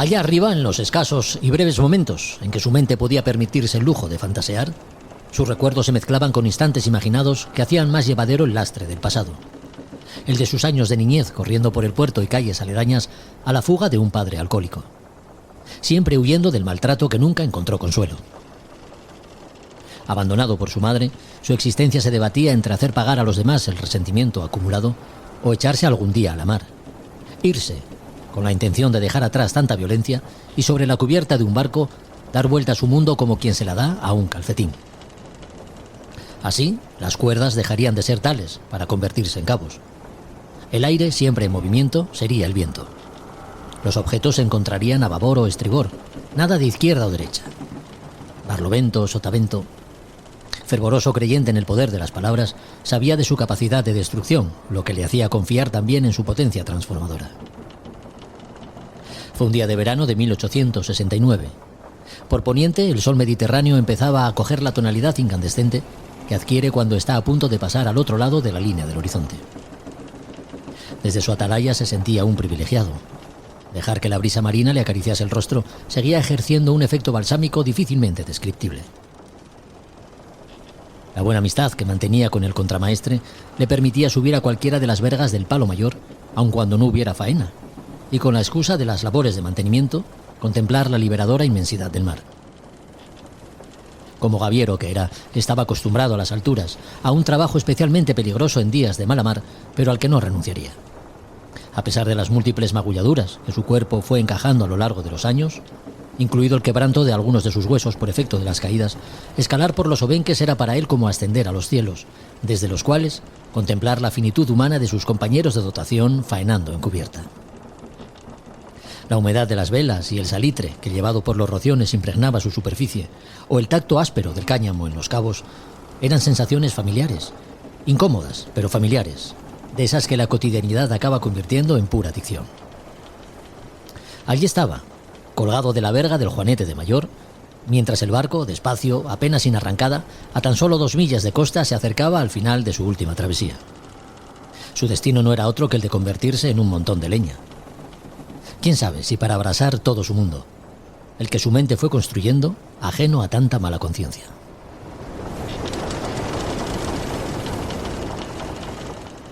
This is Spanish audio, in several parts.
Allá arriba, en los escasos y breves momentos en que su mente podía permitirse el lujo de fantasear, sus recuerdos se mezclaban con instantes imaginados que hacían más llevadero el lastre del pasado. El de sus años de niñez corriendo por el puerto y calles aledañas a la fuga de un padre alcohólico, siempre huyendo del maltrato que nunca encontró consuelo. Abandonado por su madre, su existencia se debatía entre hacer pagar a los demás el resentimiento acumulado o echarse algún día a la mar. Irse, con la intención de dejar atrás tanta violencia, y sobre la cubierta de un barco dar vuelta a su mundo como quien se la da a un calcetín. Así, las cuerdas dejarían de ser tales para convertirse en cabos. El aire, siempre en movimiento, sería el viento. Los objetos se encontrarían a babor o estribor, nada de izquierda o derecha. Barlovento, sotavento. Fervoroso creyente en el poder de las palabras, sabía de su capacidad de destrucción, lo que le hacía confiar también en su potencia transformadora. Fue un día de verano de 1869. Por poniente, el sol mediterráneo empezaba a coger la tonalidad incandescente que adquiere cuando está a punto de pasar al otro lado de la línea del horizonte. Desde su atalaya se sentía un privilegiado. Dejar que la brisa marina le acariciase el rostro seguía ejerciendo un efecto balsámico difícilmente descriptible. La buena amistad que mantenía con el contramaestre le permitía subir a cualquiera de las vergas del Palo Mayor, aun cuando no hubiera faena, y con la excusa de las labores de mantenimiento, contemplar la liberadora inmensidad del mar. Como gaviero que era, estaba acostumbrado a las alturas, a un trabajo especialmente peligroso en días de mala mar, pero al que no renunciaría. A pesar de las múltiples magulladuras que su cuerpo fue encajando a lo largo de los años, incluido el quebranto de algunos de sus huesos por efecto de las caídas, escalar por los obenques era para él como ascender a los cielos, desde los cuales contemplar la finitud humana de sus compañeros de dotación faenando en cubierta. La humedad de las velas y el salitre que llevado por los rociones impregnaba su superficie, o el tacto áspero del cáñamo en los cabos, eran sensaciones familiares, incómodas pero familiares, de esas que la cotidianidad acaba convirtiendo en pura adicción. Allí estaba, colgado de la verga del Juanete de Mayor, mientras el barco, despacio, apenas sin arrancada, a tan solo 2 millas de costa se acercaba al final de su última travesía. Su destino no era otro que el de convertirse en un montón de leña. Quién sabe si para abrasar todo su mundo, el que su mente fue construyendo, ajeno a tanta mala conciencia.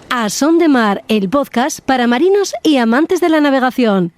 A Son de Mar, el podcast para marinos y amantes de la navegación.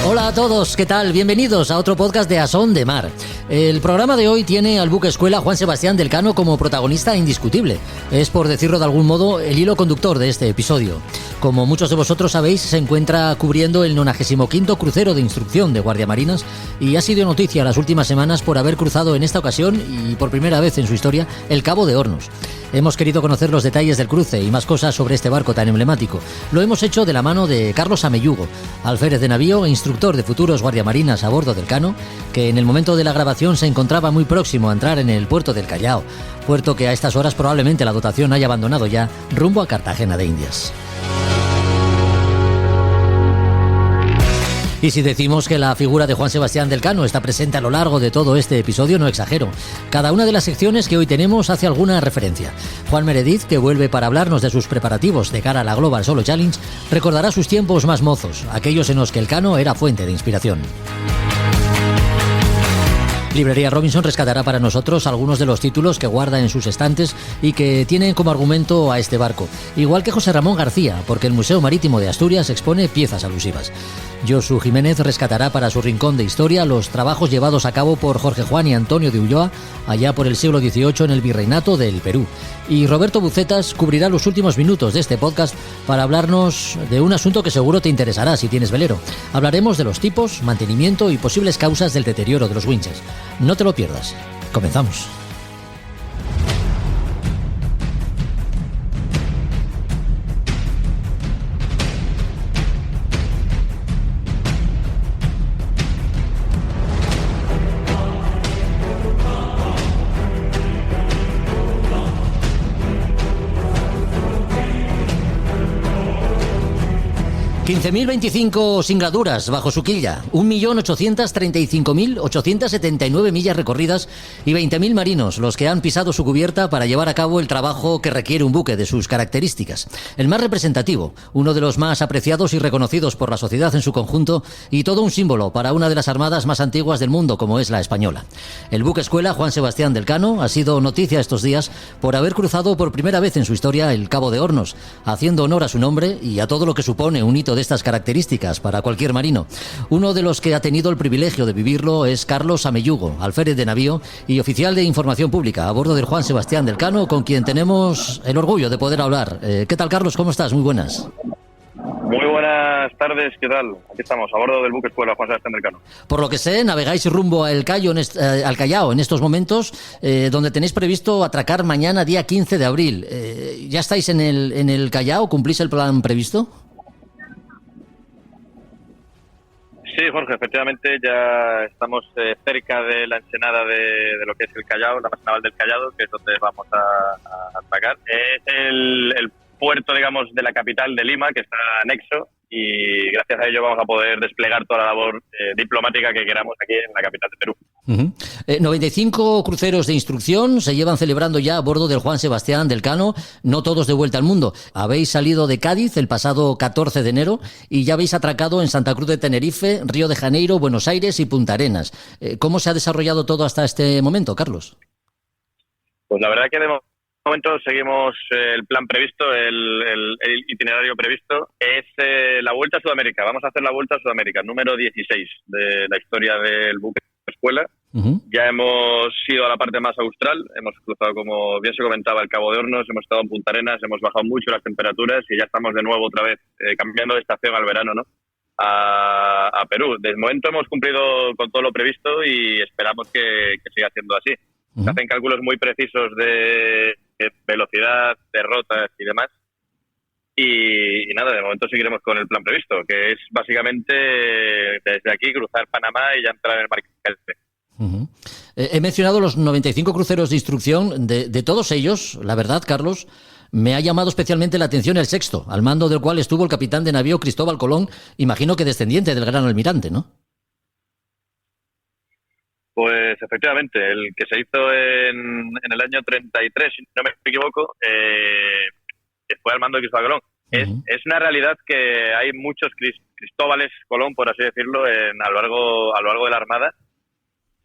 Hola a todos, ¿qué tal? Bienvenidos a otro podcast de A Son de Mar. El programa de hoy tiene al buque escuela Juan Sebastián del Cano como protagonista indiscutible. Es, por decirlo de algún modo, el hilo conductor de este episodio. Como muchos de vosotros sabéis, se encuentra cubriendo el 95º crucero de instrucción de guardiamarinas y ha sido noticia las últimas semanas por haber cruzado en esta ocasión, y por primera vez en su historia, el Cabo de Hornos. Hemos querido conocer los detalles del cruce y más cosas sobre este barco tan emblemático. Lo hemos hecho de la mano de Carlos Ameyugo, alférez de navío e instructor de futuros guardiamarinas a bordo del Cano, que en el momento de la grabación se encontraba muy próximo a entrar en el puerto del Callao, puerto que a estas horas probablemente la dotación haya abandonado ya, rumbo a Cartagena de Indias. Y si decimos que la figura de Juan Sebastián del Cano está presente a lo largo de todo este episodio, no exagero. Cada una de las secciones que hoy tenemos hace alguna referencia. Juan Meredith, que vuelve para hablarnos de sus preparativos de cara a la Global Solo Challenge, recordará sus tiempos más mozos, aquellos en los que el Cano era fuente de inspiración. Librería Robinson rescatará para nosotros algunos de los títulos que guarda en sus estantes y que tienen como argumento a este barco, igual que José Ramón García, porque el Museo Marítimo de Asturias expone piezas alusivas. Josu Jiménez rescatará para su rincón de historia los trabajos llevados a cabo por Jorge Juan y Antonio de Ulloa allá por el siglo XVIII en el Virreinato del Perú. Y Roberto Bucetas cubrirá los últimos minutos de este podcast para hablarnos de un asunto que seguro te interesará si tienes velero. Hablaremos de los tipos, mantenimiento y posibles causas del deterioro de los winches. No te lo pierdas. Comenzamos. 15.025 singraduras bajo su quilla, 1.835.879 millas recorridas y 20.000 marinos los que han pisado su cubierta para llevar a cabo el trabajo que requiere un buque de sus características. El más representativo, uno de los más apreciados y reconocidos por la sociedad en su conjunto y todo un símbolo para una de las armadas más antiguas del mundo como es la española. El buque escuela Juan Sebastián del Cano ha sido noticia estos días por haber cruzado por primera vez en su historia el Cabo de Hornos, haciendo honor a su nombre y a todo lo que supone un hito de estas características para cualquier marino. Uno de los que ha tenido el privilegio de vivirlo es Carlos Amellugo, alférez de navío y oficial de información pública a bordo del Juan Sebastián del Cano, con quien tenemos el orgullo de poder hablar. ¿Qué tal, Carlos? ¿Cómo estás? Muy buenas. Muy buenas tardes, ¿qué tal? Aquí estamos, a bordo del buque escuela Juan Sebastián del Cano. Por lo que sé, navegáis rumbo al Callao en estos momentos, donde tenéis previsto atracar mañana, día 15 de abril. ¿Ya estáis en el Callao? ¿Cumplís el plan previsto? Sí, Jorge, efectivamente ya estamos cerca de la ensenada de lo que es el Callao, la base naval del Callao, que es donde vamos a atracar. Es el puerto, digamos, de la capital de Lima, que está anexo, y gracias a ello vamos a poder desplegar toda la labor diplomática que queramos aquí en la capital de Perú. 95 cruceros de instrucción se llevan celebrando ya a bordo del Juan Sebastián del Cano, no todos de vuelta al mundo. Habéis salido de Cádiz el pasado 14 de enero y ya habéis atracado en Santa Cruz de Tenerife, Río de Janeiro, Buenos Aires y Punta Arenas. ¿Cómo se ha desarrollado todo hasta este momento, Carlos? Pues la verdad que de momento seguimos el plan previsto, el itinerario previsto. Es la Vuelta a Sudamérica. Vamos a hacer la Vuelta a Sudamérica, número 16 de la historia del buque escuela. Ya hemos ido a la parte más austral, hemos cruzado, como bien se comentaba, el Cabo de Hornos, hemos estado en Punta Arenas, hemos bajado mucho las temperaturas y ya estamos de nuevo otra vez cambiando de estación al verano, ¿no? A Perú. De momento hemos cumplido con todo lo previsto y esperamos que siga siendo así. Se hacen cálculos muy precisos de velocidad, de rotas y demás. Y nada, de momento seguiremos con el plan previsto, que es básicamente desde aquí cruzar Panamá y ya entrar en el Mar Caribe. He mencionado los 95 cruceros de instrucción. De todos ellos, la verdad, Carlos, me ha llamado especialmente la atención el sexto, al mando del cual estuvo el capitán de navío Cristóbal Colón, imagino que descendiente del gran almirante, ¿no? Pues efectivamente, el que se hizo en el año 33, si no me equivoco, fue al mando de Cristóbal Colón. Es una realidad que hay muchos Cristóbales Colón, por así decirlo, a lo largo de la Armada.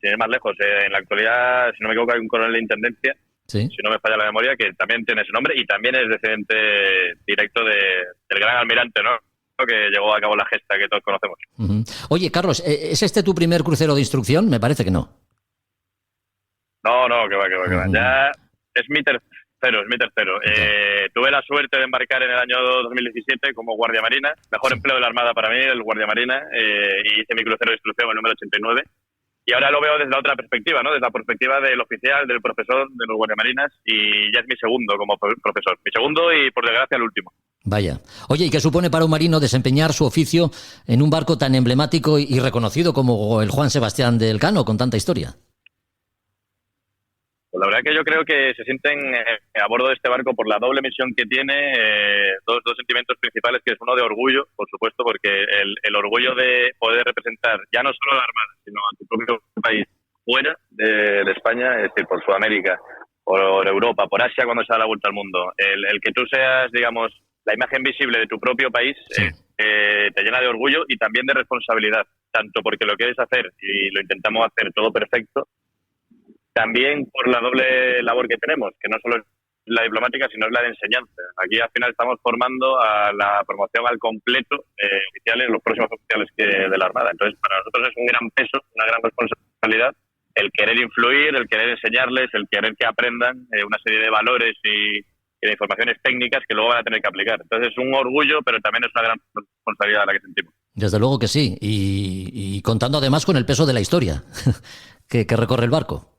Sin ir más lejos, en la actualidad, si no me equivoco, hay un coronel de intendencia, ¿sí? Si no me falla la memoria, que también tiene ese nombre y también es descendiente directo del gran almirante, ¿no?, que llevó a cabo la gesta que todos conocemos. Oye, Carlos, ¿es este tu primer crucero de instrucción? Me parece que no. No, que va. Ya es mi tercero. Tuve la suerte de embarcar en el año 2017 como guardia marina, mejor empleo de la Armada para mí, el guardia marina, y hice mi crucero de instrucción, el número 89. Y ahora lo veo desde la otra perspectiva, ¿no? Desde la perspectiva del oficial, del profesor, de los guardiamarinas, y ya es mi segundo como profesor. Mi segundo y, por desgracia, el último. Vaya. Oye, ¿y qué supone para un marino desempeñar su oficio en un barco tan emblemático y reconocido como el Juan Sebastián del Cano, con tanta historia? Pues la verdad que yo creo que se sienten a bordo de este barco por la doble misión que tiene, dos sentimientos principales, que es uno de orgullo, por supuesto, porque el orgullo de poder representar ya no solo a la Armada, sino a tu propio país fuera de España, es decir, por Sudamérica, por Europa, por Asia, cuando se da la vuelta al mundo. El que tú seas, digamos, la imagen visible de tu propio país, sí, te llena de orgullo y también de responsabilidad, tanto porque lo quieres hacer y lo intentamos hacer todo perfecto, también por la doble labor que tenemos, que no solo es la diplomática, sino es la de enseñanza. Aquí al final estamos formando a la promoción al completo oficiales, los próximos oficiales de la Armada. Entonces, para nosotros es un gran peso, una gran responsabilidad, el querer influir, el querer enseñarles, el querer que aprendan una serie de valores y de informaciones técnicas que luego van a tener que aplicar. Entonces es un orgullo, pero también es una gran responsabilidad la que sentimos. Desde luego que sí, y contando además con el peso de la historia que recorre el barco.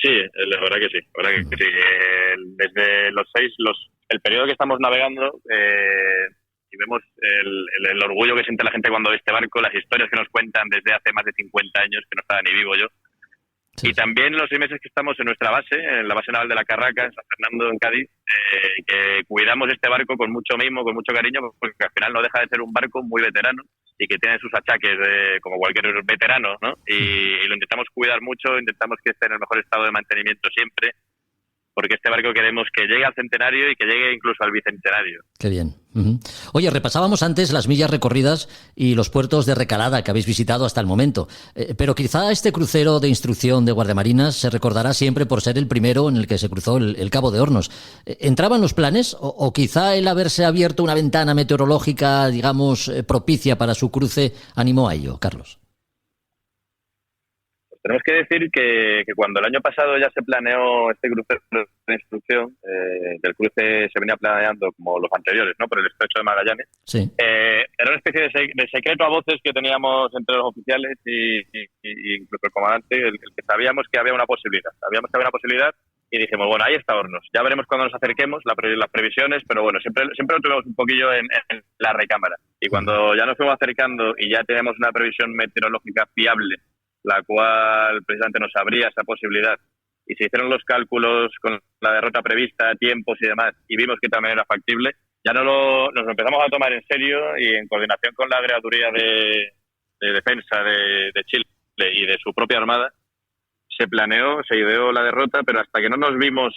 Sí, la verdad que sí. La verdad que sí. Desde el periodo que estamos navegando, y vemos el orgullo que siente la gente cuando ve este barco, las historias que nos cuentan desde hace más de 50 años, que no estaba ni vivo yo, Y también los 6 meses que estamos en nuestra base, en la base naval de la Carraca, en San Fernando, en Cádiz, que cuidamos este barco con mucho mimo, con mucho cariño, porque al final no deja de ser un barco muy veterano y que tiene sus achaques como cualquier veterano, ¿no? Y lo intentamos cuidar mucho, intentamos que esté en el mejor estado de mantenimiento siempre, porque este barco queremos que llegue al centenario y que llegue incluso al bicentenario. Qué bien. Oye, repasábamos antes las millas recorridas y los puertos de recalada que habéis visitado hasta el momento, pero quizá este crucero de instrucción de guardiamarinas se recordará siempre por ser el primero en el que se cruzó el Cabo de Hornos. ¿Entraba en los planes o quizá el haberse abierto una ventana meteorológica, digamos, propicia para su cruce animó a ello, Carlos? Tenemos que decir que cuando el año pasado ya se planeó este cruce de instrucción, el cruce se venía planeando como los anteriores, ¿no? Por el estrecho de Magallanes. Sí. Era una especie de secreto a voces que teníamos entre los oficiales y incluso el comandante, el que sabíamos que había una posibilidad. Sabíamos que había una posibilidad y dijimos, bueno, ahí está Hornos. Ya veremos cuando nos acerquemos las previsiones, pero bueno, siempre lo tuvimos un poquillo en la recámara. Y cuando ya nos fuimos acercando y ya teníamos una previsión meteorológica fiable, la cual precisamente nos abría esa posibilidad, y se hicieron los cálculos con la derrota prevista, tiempos y demás, y vimos que también era factible, ya nos lo empezamos a tomar en serio y en coordinación con la Agregaduría de Defensa de Chile y de su propia Armada, se planeó, se ideó la derrota, pero hasta que no nos vimos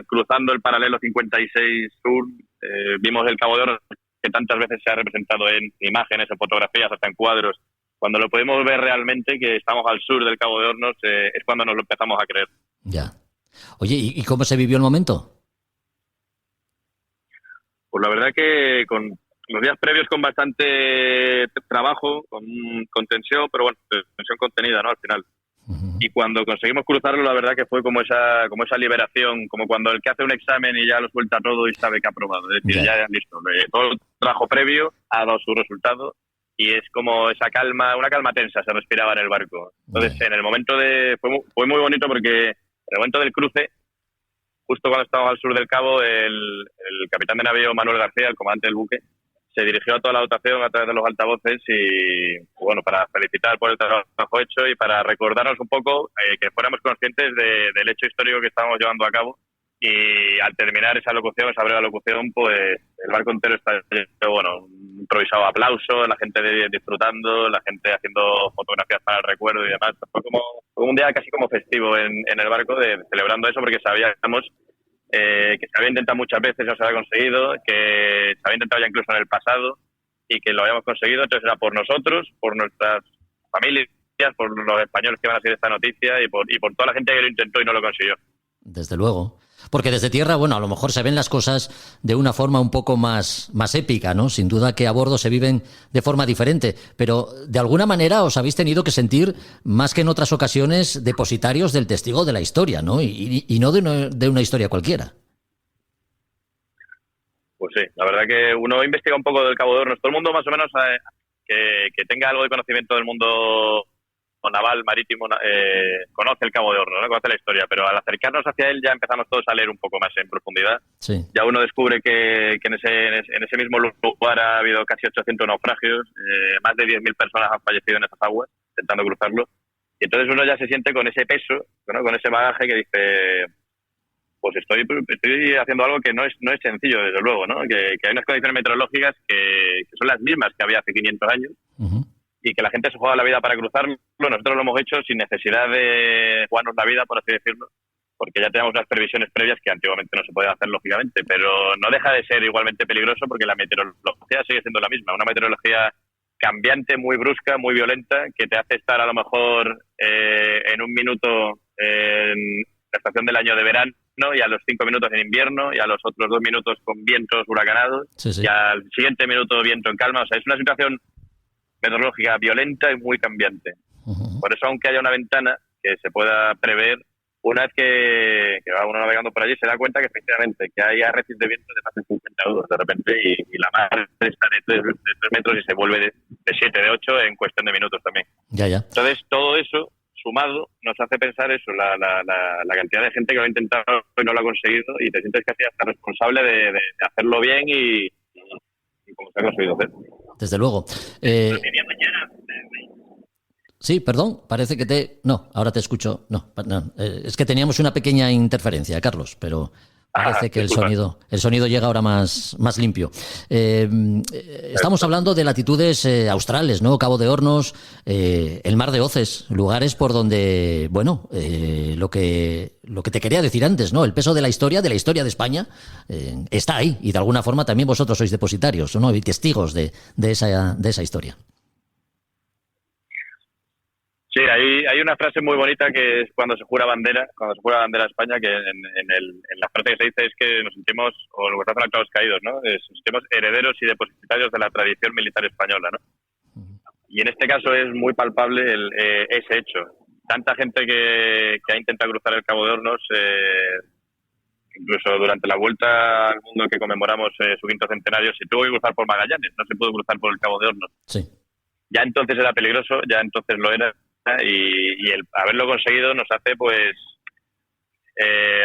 cruzando el paralelo 56 sur, vimos el Cabo de Hornos, que tantas veces se ha representado en imágenes, en fotografías, hasta en cuadros. Cuando lo podemos ver realmente, que estamos al sur del Cabo de Hornos, es cuando nos lo empezamos a creer. Ya. Oye, ¿y cómo se vivió el momento? Pues la verdad que con los días previos con bastante trabajo, con tensión, pero bueno, tensión contenida, ¿no? Al final. Y cuando conseguimos cruzarlo, la verdad que fue como esa liberación, como cuando el que hace un examen y ya lo suelta todo y sabe que ha aprobado. Es decir, ya listo. Todo el trabajo previo ha dado su resultado. Y es como esa calma, una calma tensa se respiraba en el barco. Entonces, en el momento fue muy bonito porque en el momento del cruce, justo cuando estábamos al sur del Cabo, el capitán de navío Manuel García, el comandante del buque, se dirigió a toda la dotación a través de los altavoces y, bueno, para felicitar por el trabajo hecho y para recordarnos un poco que fuéramos conscientes del hecho histórico que estábamos llevando a cabo. Y al terminar esa breve locución, pues el barco entero está, bueno, improvisado aplauso, la gente disfrutando, la gente haciendo fotografías para el recuerdo y demás. Fue como un día casi como festivo en el barco, celebrando eso, porque sabíamos que se había intentado muchas veces, no se había conseguido, que se había intentado ya incluso en el pasado y que lo habíamos conseguido. Entonces era por nosotros, por nuestras familias, por los españoles que van a seguir esta noticia y por toda la gente que lo intentó y no lo consiguió. Desde luego. Porque desde tierra, bueno, a lo mejor se ven las cosas de una forma un poco más épica, ¿no? Sin duda que a bordo se viven de forma diferente, pero de alguna manera os habéis tenido que sentir, más que en otras ocasiones, depositarios del testigo de la historia, ¿no? Y no de una historia cualquiera. Pues sí, la verdad que uno investiga un poco del Cabo de Hornos. Todo el mundo más o menos que tenga algo de conocimiento del mundo naval, marítimo, conoce el Cabo de Hornos, ¿no? Conoce la historia, pero al acercarnos hacia él ya empezamos todos a leer un poco más en profundidad. Sí. Ya uno descubre que en ese mismo lugar ha habido casi 800 naufragios, más de 10.000 personas han fallecido en esas aguas intentando cruzarlo, y entonces uno ya se siente con ese peso, ¿no? Con ese bagaje que dice, pues estoy haciendo algo que no es sencillo, desde luego, ¿no? Que hay unas condiciones meteorológicas que son las mismas que había hace 500 años, y que la gente se juega la vida para cruzarlo. Nosotros lo hemos hecho sin necesidad de jugarnos la vida, por así decirlo, porque ya tenemos unas previsiones previas que antiguamente no se podían hacer, lógicamente, pero no deja de ser igualmente peligroso porque la meteorología sigue siendo la misma, una meteorología cambiante, muy brusca, muy violenta, que te hace estar a lo mejor en un minuto en la estación del año de verano, y a los 5 minutos en invierno, y a los otros 2 minutos con vientos huracanados, y al siguiente minuto viento en calma. O sea, es una situación meteorológica violenta y muy cambiante. Por eso, aunque haya una ventana que se pueda prever, una vez que va uno navegando por allí, se da cuenta que efectivamente que hay arrecifes de viento de más de 50 nudos de repente, y la mar está de 3 metros y se vuelve de 7, de 8 en cuestión de minutos también. Ya. Entonces, todo eso sumado nos hace pensar eso, la cantidad de gente que lo ha intentado y no lo ha conseguido, y te sientes casi hasta responsable de hacerlo bien y como se ha conseguido hacer. Desde luego. Sí, perdón, parece que No, ahora te escucho. No, es que teníamos una pequeña interferencia, Carlos, pero parece que Disculpa. el sonido llega ahora más limpio. Estamos hablando de latitudes australes, ¿no? Cabo de Hornos, el Mar de Oces, lugares por donde, bueno, lo que te quería decir antes, ¿no? El peso de la historia de España, está ahí, y de alguna forma también vosotros sois depositarios, ¿no? Y testigos de esa historia. Sí, hay una frase muy bonita que es cuando se jura bandera a España, que en la frase que se dice es que nos sentimos, o lo que hacen los caídos, ¿no? Nos sentimos herederos y depositarios de la tradición militar española, ¿no? Y en este caso es muy palpable ese hecho. Tanta gente que ha intentado cruzar el Cabo de Hornos, incluso durante la vuelta al mundo que conmemoramos su quinto centenario, se tuvo que cruzar por Magallanes, no se pudo cruzar por el Cabo de Hornos. Sí. Ya entonces era peligroso, ya entonces lo era, y el haberlo conseguido nos hace, pues,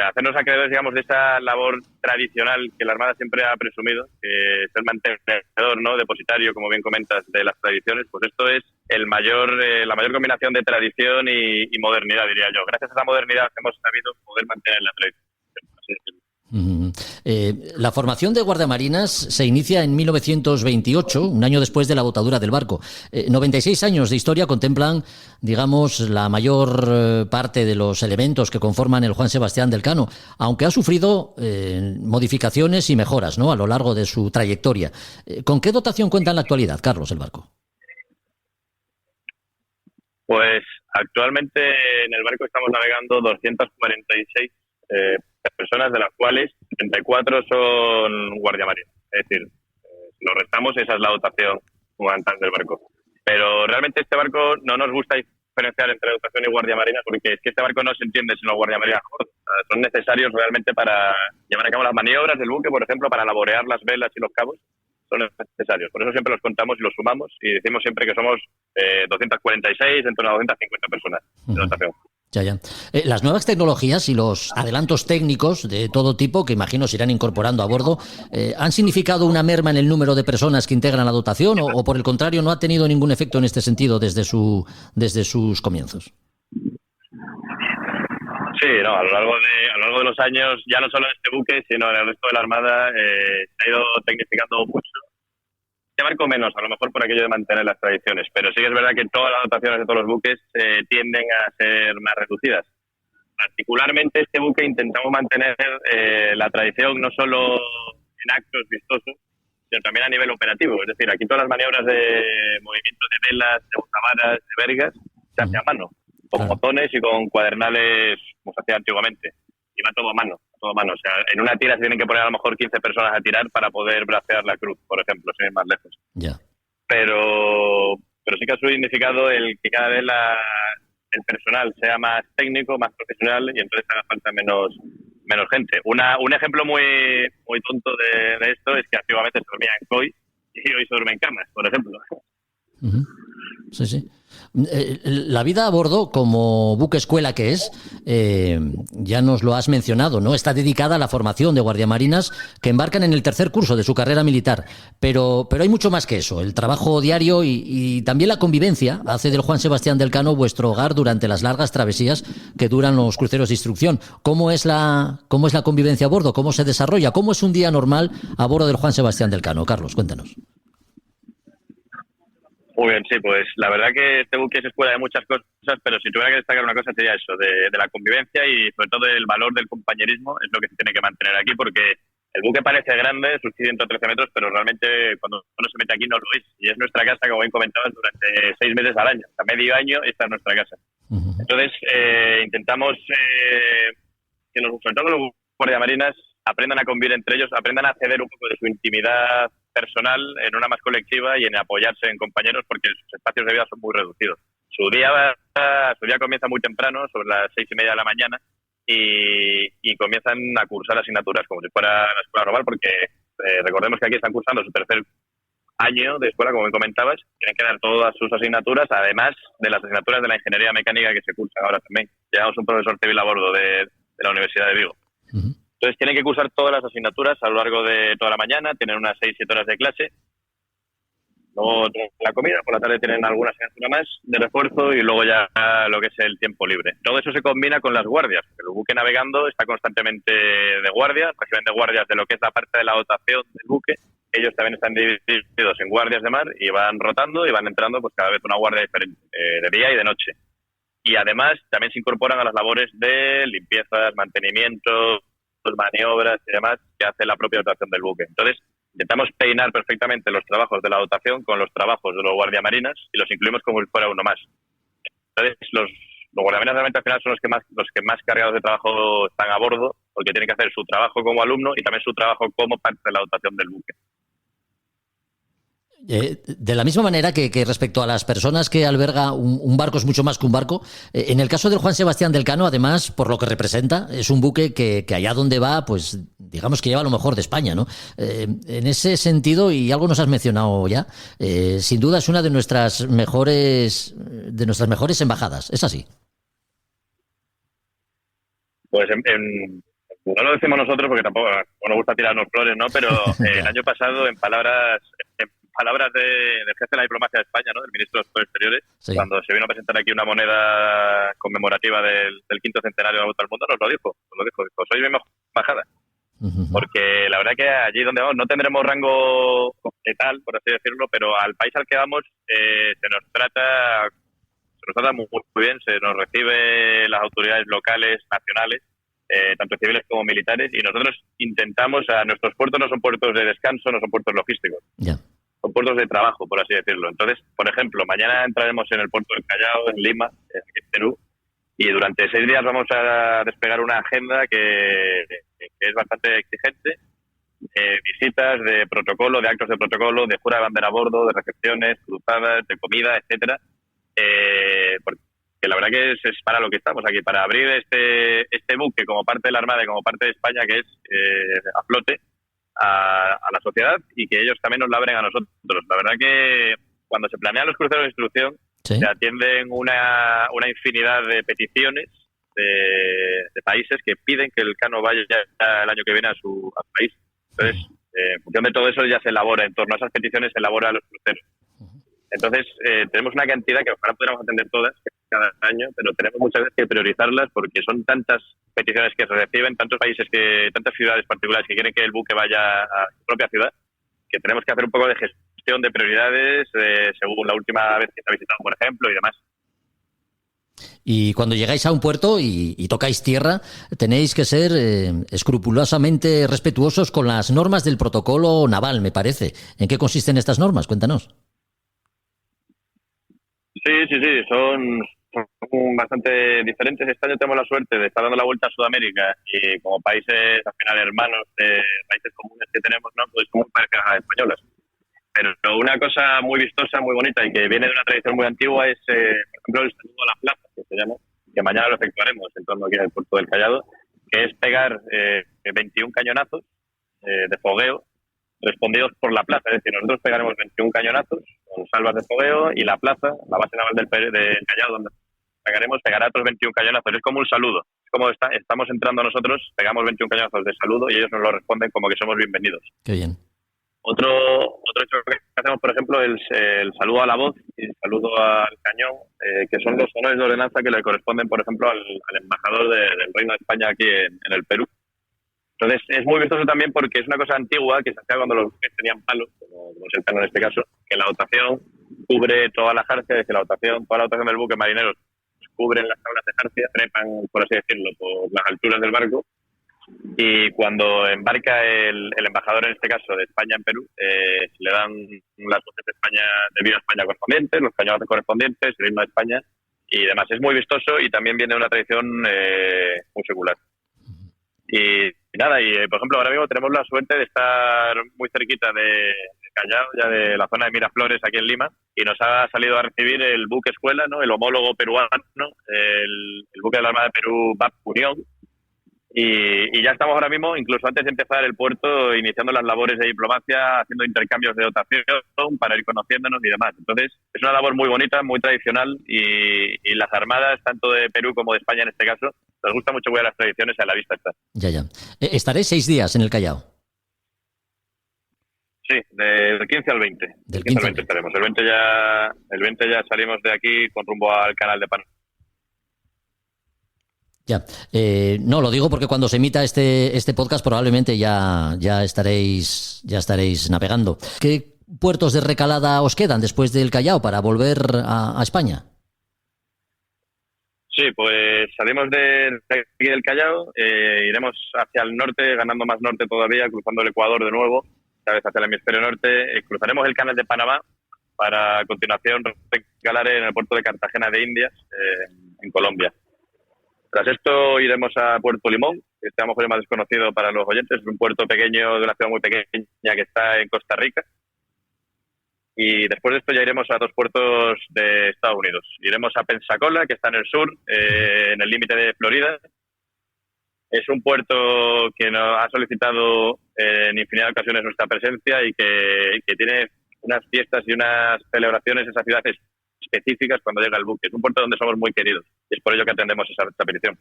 hacernos acreedores, digamos, de esa labor tradicional que la Armada siempre ha presumido, que es el mantenedor, ¿no?, depositario, como bien comentas, de las tradiciones. Pues esto es la mayor combinación de tradición y modernidad, diría yo. Gracias a la modernidad hemos sabido poder mantener la tradición. La formación de guardiamarinas se inicia en 1928, un año después de la botadura del barco. 96 años de historia contemplan, digamos, la mayor parte de los elementos que conforman el Juan Sebastián del Cano, aunque ha sufrido modificaciones y mejoras, ¿no?, a lo largo de su trayectoria. ¿Con qué dotación cuenta en la actualidad, Carlos, el barco? Pues actualmente en el barco estamos navegando 246 personas, de las cuales 34 son guardiamarinas. Es decir, si lo restamos, esa es la dotación comandante del barco. Pero realmente este barco no nos gusta diferenciar entre dotación y guardiamarinas, porque es que este barco no se entiende sin los guardiamarinas. Son necesarios realmente para llevar a cabo las maniobras del buque, por ejemplo, para laborear las velas y los cabos. Son necesarios. Por eso siempre los contamos y los sumamos, y decimos siempre que somos 246, en torno a 250 personas de dotación. Ya. Las nuevas tecnologías y los adelantos técnicos de todo tipo, que imagino se irán incorporando a bordo, ¿han significado una merma en el número de personas que integran la dotación o por el contrario no ha tenido ningún efecto en este sentido desde sus comienzos? Sí, no, a lo largo de los años, ya no solo en este buque, sino en el resto de la Armada, se ha ido tecnificando mucho. Este barco menos, a lo mejor por aquello de mantener las tradiciones, pero sí que es verdad que todas las dotaciones de todos los buques tienden a ser más reducidas. Particularmente este buque intentamos mantener la tradición no solo en actos vistosos, sino también a nivel operativo. Es decir, aquí todas las maniobras de movimiento de velas, de bozavaras, de vergas, se hace a mano, con botones y con cuadernales, como se hacía antiguamente. Y va todo a mano. O sea, en una tira se tienen que poner a lo mejor 15 personas a tirar para poder bracear la cruz, por ejemplo, sin ir más lejos. Ya. Pero sí que ha significado el que cada vez el personal sea más técnico, más profesional, y entonces haga falta menos gente. Un ejemplo muy tonto de esto es que antiguamente se dormía en COI y hoy se duerme en camas, por ejemplo. Uh-huh. Sí. La vida a bordo, como buque escuela que es, ya nos lo has mencionado, ¿no? Está dedicada a la formación de guardiamarinas que embarcan en el tercer curso de su carrera militar. Pero hay mucho más que eso. El trabajo diario y también la convivencia hace del Juan Sebastián del Cano vuestro hogar durante las largas travesías que duran los cruceros de instrucción. ¿Cómo es la convivencia a bordo? ¿Cómo se desarrolla? ¿Cómo es un día normal a bordo del Juan Sebastián del Cano? Carlos, cuéntanos. Muy bien, sí, pues la verdad que este buque es escuela de muchas cosas, pero si tuviera que destacar una cosa sería eso, de la convivencia y sobre todo el valor del compañerismo, es lo que se tiene que mantener aquí, porque el buque parece grande, sus 113 metros, pero realmente cuando uno se mete aquí no lo es, y es nuestra casa, como bien comentabas, durante 6 meses al año, o sea, medio año esta es nuestra casa. Uh-huh. Entonces, intentamos que sobre todo los guardiamarinas aprendan a convivir entre ellos, aprendan a ceder un poco de su intimidad personal en una más colectiva y en apoyarse en compañeros, porque sus espacios de vida son muy reducidos. Su día comienza muy temprano, sobre las 6:30 de la mañana, y comienzan a cursar asignaturas como si fuera la escuela normal, porque recordemos que aquí están cursando su tercer año de escuela, como me comentabas, tienen que dar todas sus asignaturas, además de las asignaturas de la ingeniería mecánica que se cursan ahora también. Llevamos un profesor civil a bordo de la Universidad de Vigo. Uh-huh. Entonces tienen que cursar todas las asignaturas a lo largo de toda la mañana, tienen unas 6-7 horas de clase Luego la comida, por la tarde tienen alguna asignatura más de refuerzo y luego ya lo que es el tiempo libre. Todo eso se combina con las guardias. El buque navegando está constantemente de guardia, reciben de guardias de lo que es la parte de la dotación del buque. Ellos también están divididos en guardias de mar y van rotando y van entrando pues cada vez una guardia diferente, de día y de noche. Y además también se incorporan a las labores de limpiezas, mantenimiento, maniobras y demás que hace la propia dotación del buque. Entonces, intentamos peinar perfectamente los trabajos de la dotación con los trabajos de los guardiamarinas y los incluimos como si fuera uno más. Entonces, los guardiamarinas realmente al final son los que más cargados de trabajo están a bordo, porque tienen que hacer su trabajo como alumno y también su trabajo como parte de la dotación del buque. De la misma manera que respecto a las personas que alberga un barco es mucho más que un barco, en el caso del Juan Sebastián del Cano, además, por lo que representa, es un buque que allá donde va, pues digamos que lleva lo mejor de España, ¿no? En ese sentido, y algo nos has mencionado ya, sin duda es una de nuestras mejores embajadas, ¿es así? Pues no lo decimos nosotros porque tampoco nos gusta tirarnos flores, ¿no? Pero el año pasado, en palabras del jefe de la diplomacia de España, ¿no? Del ministro de Asuntos Exteriores, sí, cuando se vino a presentar aquí una moneda conmemorativa del quinto centenario de la Vuelta al Mundo, nos lo dijo, sois mi mejor embajada. Porque la verdad que allí donde vamos no tendremos rango letal, por así decirlo, pero al país al que vamos se nos trata muy bien, se nos recibe las autoridades locales, nacionales, tanto civiles como militares, y nosotros intentamos, nuestros puertos no son puertos de descanso, no son puertos logísticos. Yeah. Son puertos de trabajo, por así decirlo. Entonces, por ejemplo, mañana entraremos en el puerto del Callao, en Lima, en Perú, y durante 6 días vamos a desplegar una agenda que es bastante exigente, visitas de protocolo, de actos de protocolo, de jura de bandera a bordo, de recepciones, cruzadas, de comida, etcétera, porque la verdad que es para lo que estamos aquí, para abrir este buque como parte de la Armada y como parte de España, que es a flote, a la sociedad, y que ellos también nos la abren a nosotros. La verdad que cuando se planean los cruceros de instrucción, sí, se atienden una infinidad de peticiones de países que piden que el Cano vaya ya el año que viene a su país. Entonces, en función de todo eso ya se elabora, en torno a esas peticiones se elabora los cruceros. Entonces, tenemos una cantidad que ojalá pudiéramos atender todas cada año, pero tenemos muchas veces que priorizarlas porque son tantas peticiones que se reciben, tantos países, tantas ciudades particulares que quieren que el buque vaya a su propia ciudad, que tenemos que hacer un poco de gestión de prioridades según la última vez que se ha visitado, por ejemplo, y demás. Y cuando llegáis a un puerto y tocáis tierra, tenéis que ser escrupulosamente respetuosos con las normas del protocolo naval, me parece. ¿En qué consisten estas normas? Cuéntanos. Sí, son bastante diferentes. Este año tenemos la suerte de estar dando la vuelta a Sudamérica y como países al final hermanos de países comunes que tenemos, ¿no? Pues como parejas españolas. Pero una cosa muy vistosa, muy bonita y que viene de una tradición muy antigua es, por ejemplo, el saludo a la plaza, que se llama, que mañana lo efectuaremos en torno aquí al puerto del Callao, que es pegar 21 cañonazos de fogueo respondidos por la plaza. Es decir, nosotros pegaremos 21 cañonazos con salvas de fogueo y la plaza, la base naval del Callao, donde pegará otros 21 cañonazos. Es como un saludo. Es como estamos entrando nosotros, pegamos 21 cañonazos de saludo y ellos nos lo responden como que somos bienvenidos. Qué bien. Otro hecho que hacemos, por ejemplo, es el saludo a la voz y el saludo al cañón, que son los honores de ordenanza que le corresponden, por ejemplo, al embajador del Reino de España aquí en el Perú. Entonces, es muy vistoso también porque es una cosa antigua que se hacía cuando los buques tenían palos, como es el Cano en este caso, que la dotación cubre toda la jarcia, es decir, toda la dotación del buque marineros cubren las tablas de jarcia, trepan, por así decirlo, por las alturas del barco, y cuando embarca el embajador, en este caso de España en Perú, le dan las voces de España, de Viva España correspondientes, los cañonazos correspondientes, el himno de España y demás. Es muy vistoso y también viene de una tradición muy secular. Y nada, por ejemplo, ahora mismo tenemos la suerte de estar muy cerquita de Callao, ya de la zona de Miraflores, aquí en Lima, y nos ha salido a recibir el buque escuela, ¿no? El homólogo peruano, el buque de la Armada de Perú, VAP Unión. Y ya estamos ahora mismo, incluso antes de empezar el puerto, iniciando las labores de diplomacia, haciendo intercambios de dotación para ir conociéndonos y demás. Entonces, es una labor muy bonita, muy tradicional y las armadas, tanto de Perú como de España en este caso, nos gusta mucho cuidar las tradiciones, a la vista está. Ya. Estaré 6 días en el Callao. Sí, del 15 al 20. Del 15 al 20 estaremos. El 20 ya salimos de aquí con rumbo al canal de Panamá. Ya, no, lo digo porque cuando se emita este podcast probablemente ya estaréis navegando. ¿Qué puertos de recalada os quedan después del Callao para volver a España? Sí, pues salimos de aquí del Callao, iremos hacia el norte, ganando más norte todavía, cruzando el Ecuador de nuevo, esta vez hacia el hemisferio norte, cruzaremos el canal de Panamá para a continuación recalar en el puerto de Cartagena de Indias, en Colombia. Tras esto iremos a Puerto Limón, que este a lo mejor es más desconocido para los oyentes, es un puerto pequeño de una ciudad muy pequeña que está en Costa Rica. Y después de esto ya iremos a 2 puertos de Estados Unidos. Iremos a Pensacola, que está en el sur, en el límite de Florida. Es un puerto que nos ha solicitado en infinidad de ocasiones nuestra presencia y que tiene unas fiestas y unas celebraciones, esas ciudades específicas cuando llega el buque. Es un puerto donde somos muy queridos y es por ello que atendemos esta petición.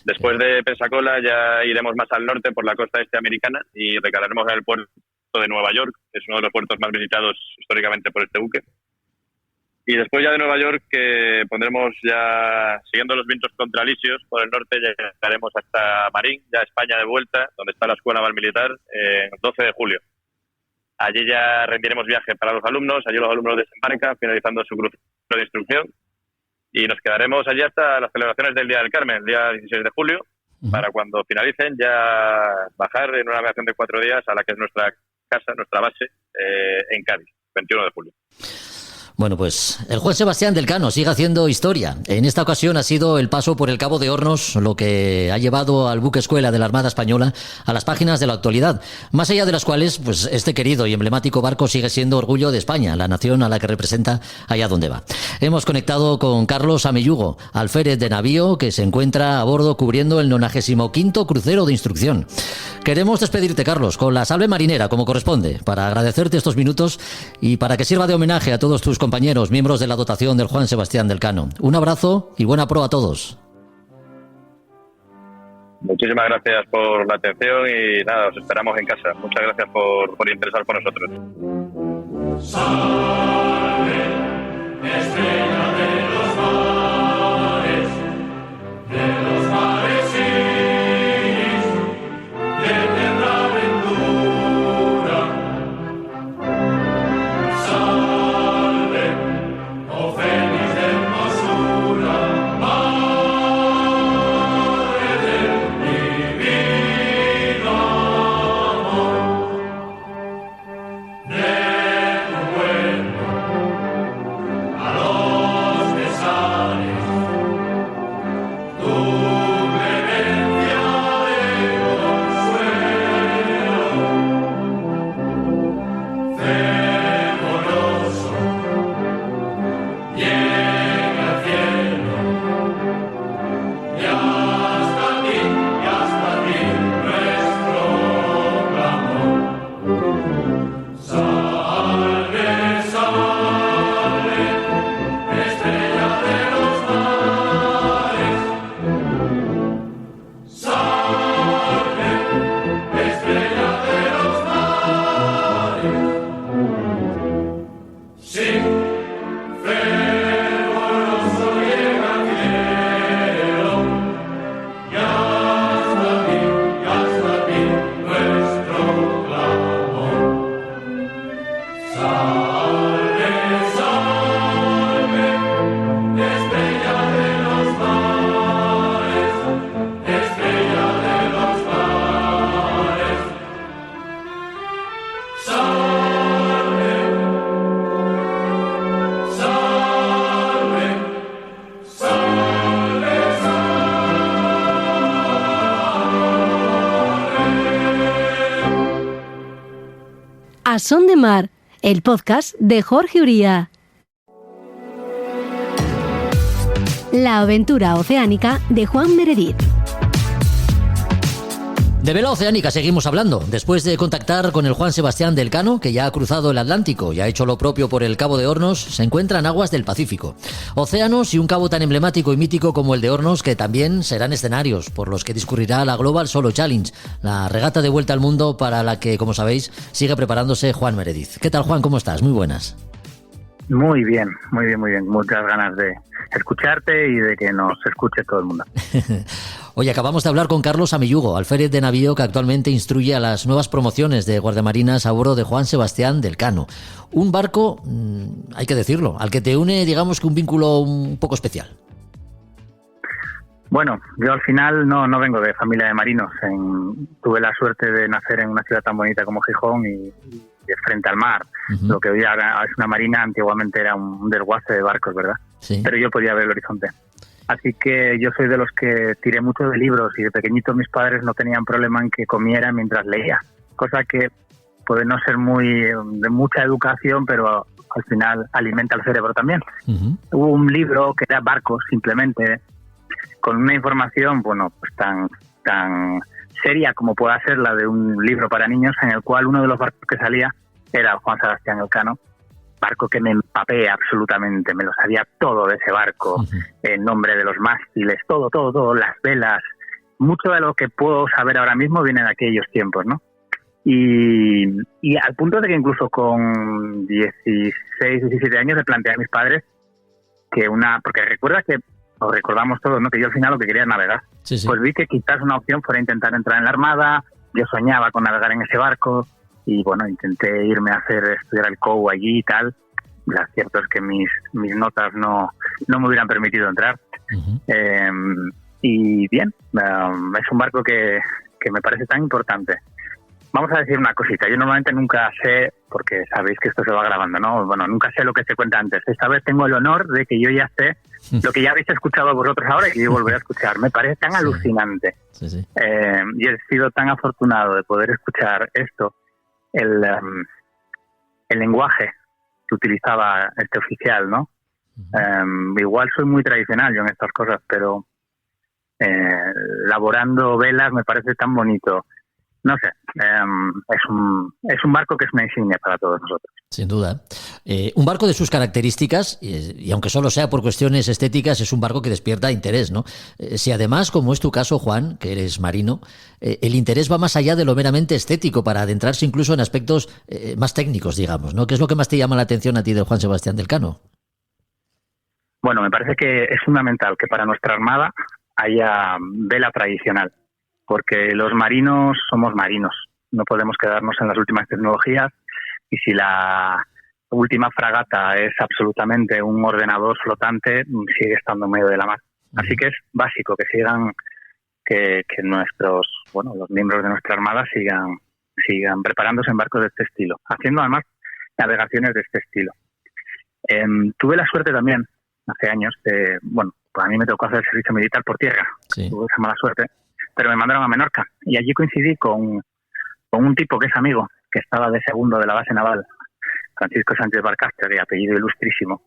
Después de Pensacola ya iremos más al norte por la costa este americana y recalaremos en el puerto de Nueva York, que es uno de los puertos más visitados históricamente por este buque. Y después ya de Nueva York pondremos ya, siguiendo los vientos contralisios por el norte, ya llegaremos hasta Marín, ya España de vuelta, donde está la Escuela Naval Militar, el 12 de julio. Allí ya rendiremos viaje para los alumnos, allí los alumnos desembarcan, finalizando su crucero de instrucción, y nos quedaremos allí hasta las celebraciones del Día del Carmen, el día 16 de julio, para cuando finalicen ya bajar en una navegación de 4 días a la que es nuestra casa, nuestra base, en Cádiz, 21 de julio. Bueno, pues el Juan Sebastián del Cano sigue haciendo historia. En esta ocasión ha sido el paso por el Cabo de Hornos lo que ha llevado al buque escuela de la Armada Española a las páginas de la actualidad, más allá de las cuales, pues este querido y emblemático barco sigue siendo orgullo de España, la nación a la que representa allá donde va. Hemos conectado con Carlos Ameyugo, alférez de navío que se encuentra a bordo cubriendo el 95º crucero de instrucción. Queremos despedirte, Carlos, con la salve marinera, como corresponde, para agradecerte estos minutos y para que sirva de homenaje a todos tus compañeros, miembros de la dotación del Juan Sebastián del Cano. Un abrazo y buena proa a todos. Muchísimas gracias por la atención y nada, os esperamos en casa. Muchas gracias por interesar por nosotros. Salve, estrella de los mares, iris, de eterna aventura. Salve, oh fénix de hermosura, madre del divino amor. De tu vuelo a los pesares, tu clemencia de consuelo, fervoroso, llega al cielo, y hasta ti nuestro clamor. Salve, salve, estrella de los mares. Salve, estrella de los mares. Sí, fervoroso llega al cielo, y hasta ti nuestro clamor. Salve, salve, estrella de los mares, estrella de los mares. Salve, salve, salve, A Son de Mar, el podcast de Jorge Uría. La aventura oceánica de Juan Meredith. De vela oceánica seguimos hablando. Después de contactar con el Juan Sebastián del Cano, que ya ha cruzado el Atlántico y ha hecho lo propio por el Cabo de Hornos, se encuentra en aguas del Pacífico. Océanos y un cabo tan emblemático y mítico como el de Hornos, que también serán escenarios por los que discurrirá la Global Solo Challenge, la regata de vuelta al mundo para la que, como sabéis, sigue preparándose Juan Meredith. ¿Qué tal, Juan? ¿Cómo estás? Muy buenas. Muy bien, muy bien, muy bien. Muchas ganas de escucharte y de que nos escuche todo el mundo. Oye, acabamos de hablar con Carlos Amillugo, alférez de navío que actualmente instruye a las nuevas promociones de guardiamarinas a bordo de Juan Sebastián del Cano. Un barco, hay que decirlo, al que te une, digamos que un vínculo un poco especial. Bueno, yo al final no vengo de familia de marinos. Tuve la suerte de nacer en una ciudad tan bonita como Gijón y de frente al mar. Uh-huh. Lo que hoy ahora es una marina, antiguamente era un desguace de barcos, ¿verdad? Sí. Pero yo podía ver el horizonte. Así que yo soy de los que tiré mucho de libros y de pequeñito mis padres no tenían problema en que comiera mientras leía. Cosa que puede no ser de mucha educación, pero al final alimenta el cerebro también. Uh-huh. Hubo un libro que era Barcos, simplemente, con una información, bueno, pues tan seria como pueda ser la de un libro para niños, en el cual uno de los barcos que salía era Juan Sebastián Elcano, barco que me empapé absolutamente, me lo sabía todo de ese barco, uh-huh. El nombre de los mástiles, todo, las velas, mucho de lo que puedo saber ahora mismo viene de aquellos tiempos, ¿no? Y al punto de que incluso con 16, 17 años le planteé a mis padres que porque recuerda que, o recordamos todos, ¿no?, que yo al final lo que quería es navegar. Sí. Pues vi que quizás una opción fuera intentar entrar en la Armada. Yo soñaba con navegar en ese barco y bueno, intenté irme a estudiar el COU allí y tal. Lo cierto es que mis notas no me hubieran permitido entrar. Uh-huh. Y bien, es un barco que me parece tan importante. Vamos a decir una cosita, yo normalmente nunca sé, porque sabéis que esto se va grabando, ¿no? Bueno, nunca sé lo que se cuenta antes. Esta vez tengo el honor de que yo ya sé lo que ya habéis escuchado vosotros ahora y que yo volveré a escuchar. Me parece tan alucinante. Sí. Y he sido tan afortunado de poder escuchar esto. El lenguaje que utilizaba este oficial, ¿no? Uh-huh. Igual soy muy tradicional yo en estas cosas, pero laborando velas me parece tan bonito. No sé, es un barco que es una insignia para todos nosotros. Sin duda. Un barco de sus características, y aunque solo sea por cuestiones estéticas, es un barco que despierta interés, ¿no? Si además, como es tu caso, Juan, que eres marino, el interés va más allá de lo meramente estético, para adentrarse incluso en aspectos más técnicos, digamos, ¿no? ¿Qué es lo que más te llama la atención a ti de Juan Sebastián del Cano? Bueno, me parece que es fundamental que para nuestra Armada haya vela tradicional. Porque los marinos somos marinos, no podemos quedarnos en las últimas tecnologías y si la última fragata es absolutamente un ordenador flotante, sigue estando en medio de la mar. Así que es básico que sigan, que los miembros de nuestra armada sigan preparándose en barcos de este estilo, haciendo además navegaciones de este estilo. Tuve la suerte también, hace años, a mí me tocó hacer el servicio militar por tierra, sí. Tuve esa mala suerte. Pero me mandaron a Menorca y allí coincidí con un tipo que es amigo, que estaba de segundo de la base naval, Francisco Sánchez Barcastre, de apellido ilustrísimo,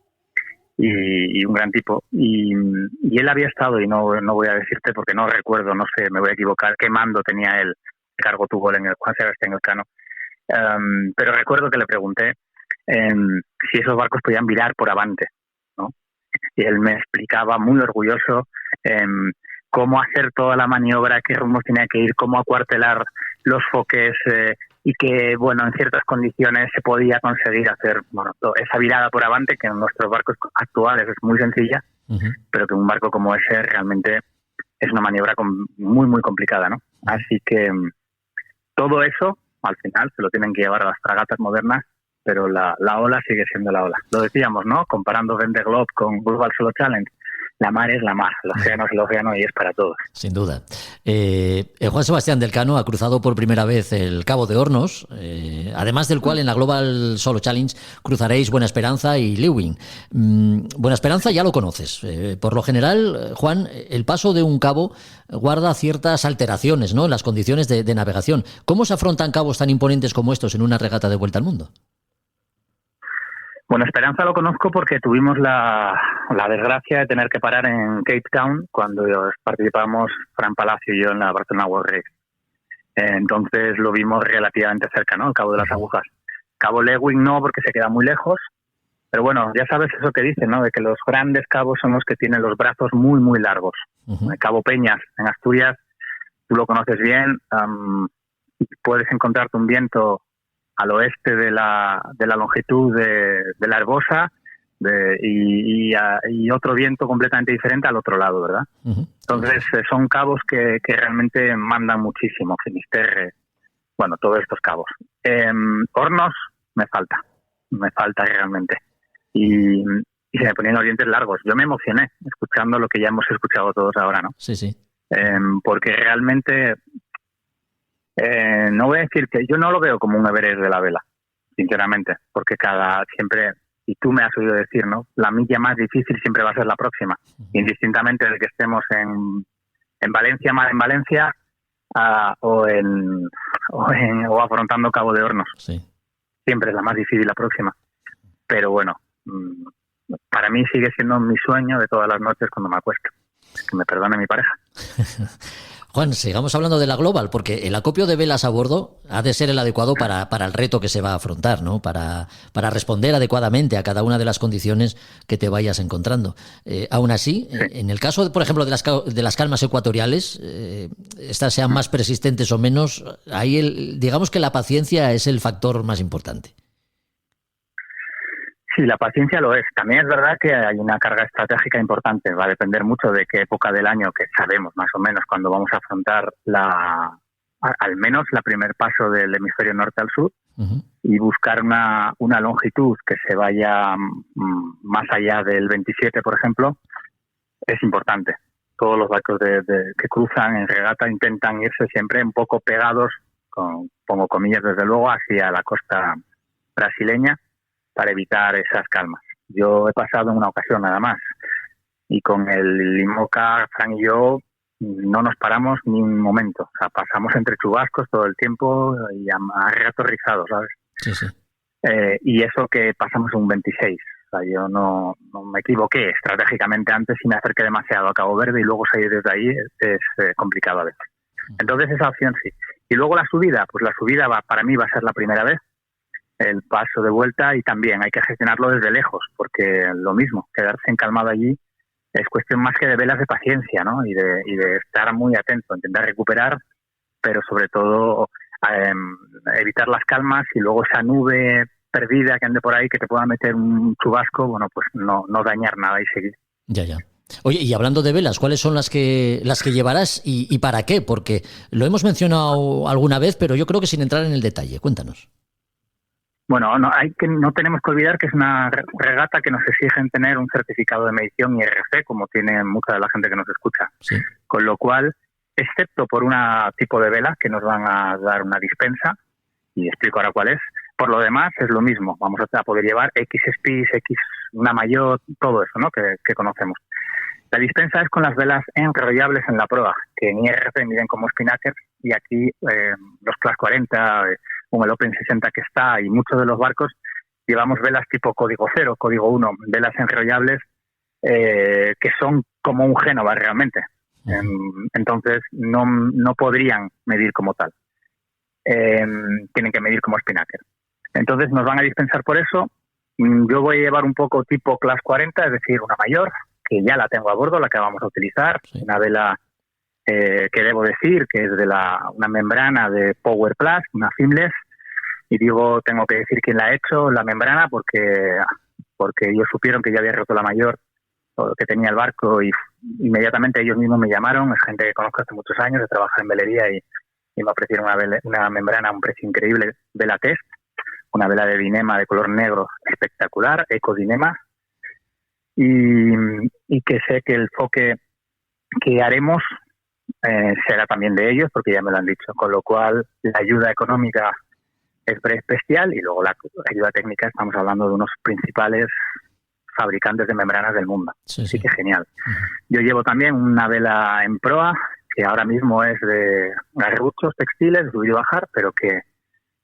y un gran tipo. Y él había estado, y no voy a decirte porque no recuerdo, no sé, me voy a equivocar, qué mando tenía él, qué cargo tuvo él en el Juan Sebastián Elcano. Pero recuerdo que le pregunté si esos barcos podían virar por avante, ¿no? Y él me explicaba, muy orgulloso, cómo hacer toda la maniobra, qué rumbos tenía que ir, cómo acuartelar los foques y que, en ciertas condiciones se podía conseguir hacer esa virada por avante, que en nuestros barcos actuales es muy sencilla, uh-huh. Pero que un barco como ese realmente es una maniobra muy, muy complicada, ¿no? Así que todo eso, al final, se lo tienen que llevar a las fragatas modernas, pero la ola sigue siendo la ola. Lo decíamos, ¿no? Comparando Vendée Globe con Global Solo Challenge. La mar es la mar, el océano es el océano y es para todos. Sin duda. Juan Sebastián del Cano ha cruzado por primera vez el Cabo de Hornos, además del cual en la Global Solo Challenge cruzaréis Buena Esperanza y Leeuwin. Buena Esperanza ya lo conoces. Por lo general, Juan, el paso de un cabo guarda ciertas alteraciones, ¿no?, en las condiciones de navegación. ¿Cómo se afrontan cabos tan imponentes como estos en una regata de vuelta al mundo? Bueno, Esperanza lo conozco porque tuvimos la desgracia de tener que parar en Cape Town cuando participamos, Fran Palacio y yo, en la Barcelona World Race. Entonces lo vimos relativamente cerca, ¿no? El Cabo de las Agujas. Cabo Lewin no, porque se queda muy lejos. Pero bueno, ya sabes eso que dicen, ¿no? De que los grandes cabos son los que tienen los brazos muy, muy largos. Cabo Peñas, en Asturias, tú lo conoces bien, puedes encontrarte un viento al oeste de la longitud de la Herbosa y otro viento completamente diferente al otro lado, ¿verdad? Entonces son cabos que realmente mandan muchísimo, Finisterre, bueno, todos estos cabos. Hornos me falta realmente. Y se me ponían los dientes largos. Yo me emocioné escuchando lo que ya hemos escuchado todos ahora, ¿no? Sí. Porque realmente, no voy a decir que yo no lo veo como un Everest de la vela, sinceramente, porque siempre, y tú me has oído decir, ¿no? La milla más difícil siempre va a ser la próxima, indistintamente de que estemos en Valencia, mar en Valencia, o afrontando Cabo de Hornos. Sí. Siempre es la más difícil la próxima. Pero bueno, para mí sigue siendo mi sueño de todas las noches cuando me acuesto. Que me perdone mi pareja. Juan, sigamos hablando de la Global, porque el acopio de velas a bordo ha de ser el adecuado para el reto que se va a afrontar, ¿no? Para responder adecuadamente a cada una de las condiciones que te vayas encontrando. Aún así, sí. En el caso, por ejemplo, de las calmas ecuatoriales, estas sean más persistentes o menos, ahí digamos que la paciencia es el factor más importante. Sí, la paciencia lo es. También es verdad que hay una carga estratégica importante. Va a depender mucho de qué época del año, que sabemos más o menos cuando vamos a afrontar al menos el primer paso del hemisferio norte al sur, y buscar una longitud que se vaya más allá del 27, por ejemplo, es importante. Todos los barcos que cruzan en regata intentan irse siempre un poco pegados, pongo comillas desde luego, hacia la costa brasileña, para evitar esas calmas. Yo he pasado en una ocasión nada más, y con el IMOCA, Frank y yo, no nos paramos ni un momento. O sea, pasamos entre chubascos todo el tiempo y a ratos rizados, ¿sabes? Sí. Y eso que pasamos un 26. O sea, yo no me equivoqué estratégicamente antes y me acerqué demasiado a Cabo Verde, y luego salir desde ahí es complicado a veces. Entonces esa opción sí. Y luego la subida, pues la subida para mí va a ser la primera vez, el paso de vuelta, y también hay que gestionarlo desde lejos, porque lo mismo, quedarse encalmado allí es cuestión más que de velas de paciencia, ¿no? Y de estar muy atento, intentar recuperar, pero sobre todo evitar las calmas, y luego esa nube perdida que ande por ahí que te pueda meter un chubasco, bueno, pues no dañar nada y seguir. Ya. Oye, y hablando de velas, ¿cuáles son las que llevarás y para qué? Porque lo hemos mencionado alguna vez, pero yo creo que sin entrar en el detalle. Cuéntanos. Bueno, no tenemos que olvidar que es una regata que nos exigen tener un certificado de medición IRC, como tiene mucha de la gente que nos escucha. Sí. Con lo cual, excepto por un tipo de vela que nos van a dar una dispensa, y explico ahora cuál es, por lo demás es lo mismo. Vamos a poder llevar X Spice, una mayor, todo eso, ¿no? que conocemos. La dispensa es con las velas enrollables en la proa, que en IRC miden como spinnaker, y aquí los Class 40, con el Open 60 que está, y muchos de los barcos llevamos velas tipo código 0, código 1, velas enrollables que son como un Génova realmente. Entonces no podrían medir como tal. Tienen que medir como spinnaker. Entonces nos van a dispensar por eso. Yo voy a llevar un poco tipo Class 40, es decir, una mayor, que ya la tengo a bordo, la que vamos a utilizar. Sí. Una vela que debo decir que es de una membrana de Power Plus, una Finless, y tengo que decir quién la ha hecho, la membrana, porque ellos supieron que yo había roto la mayor que tenía el barco, y inmediatamente ellos mismos me llamaron. Es gente que conozco hace muchos años, de trabajar en velería, y me ofrecieron una membrana a un precio increíble, vela test, una vela de Dinema de color negro espectacular, Eco Dinema, y que sé que el foque que haremos será también de ellos, porque ya me lo han dicho, con lo cual la ayuda económica es especial, y luego la ayuda técnica, estamos hablando de unos principales fabricantes de membranas del mundo. Sí. Así que genial. Yo llevo también una vela en proa, que ahora mismo es de garruchos textiles, subir y bajar, pero que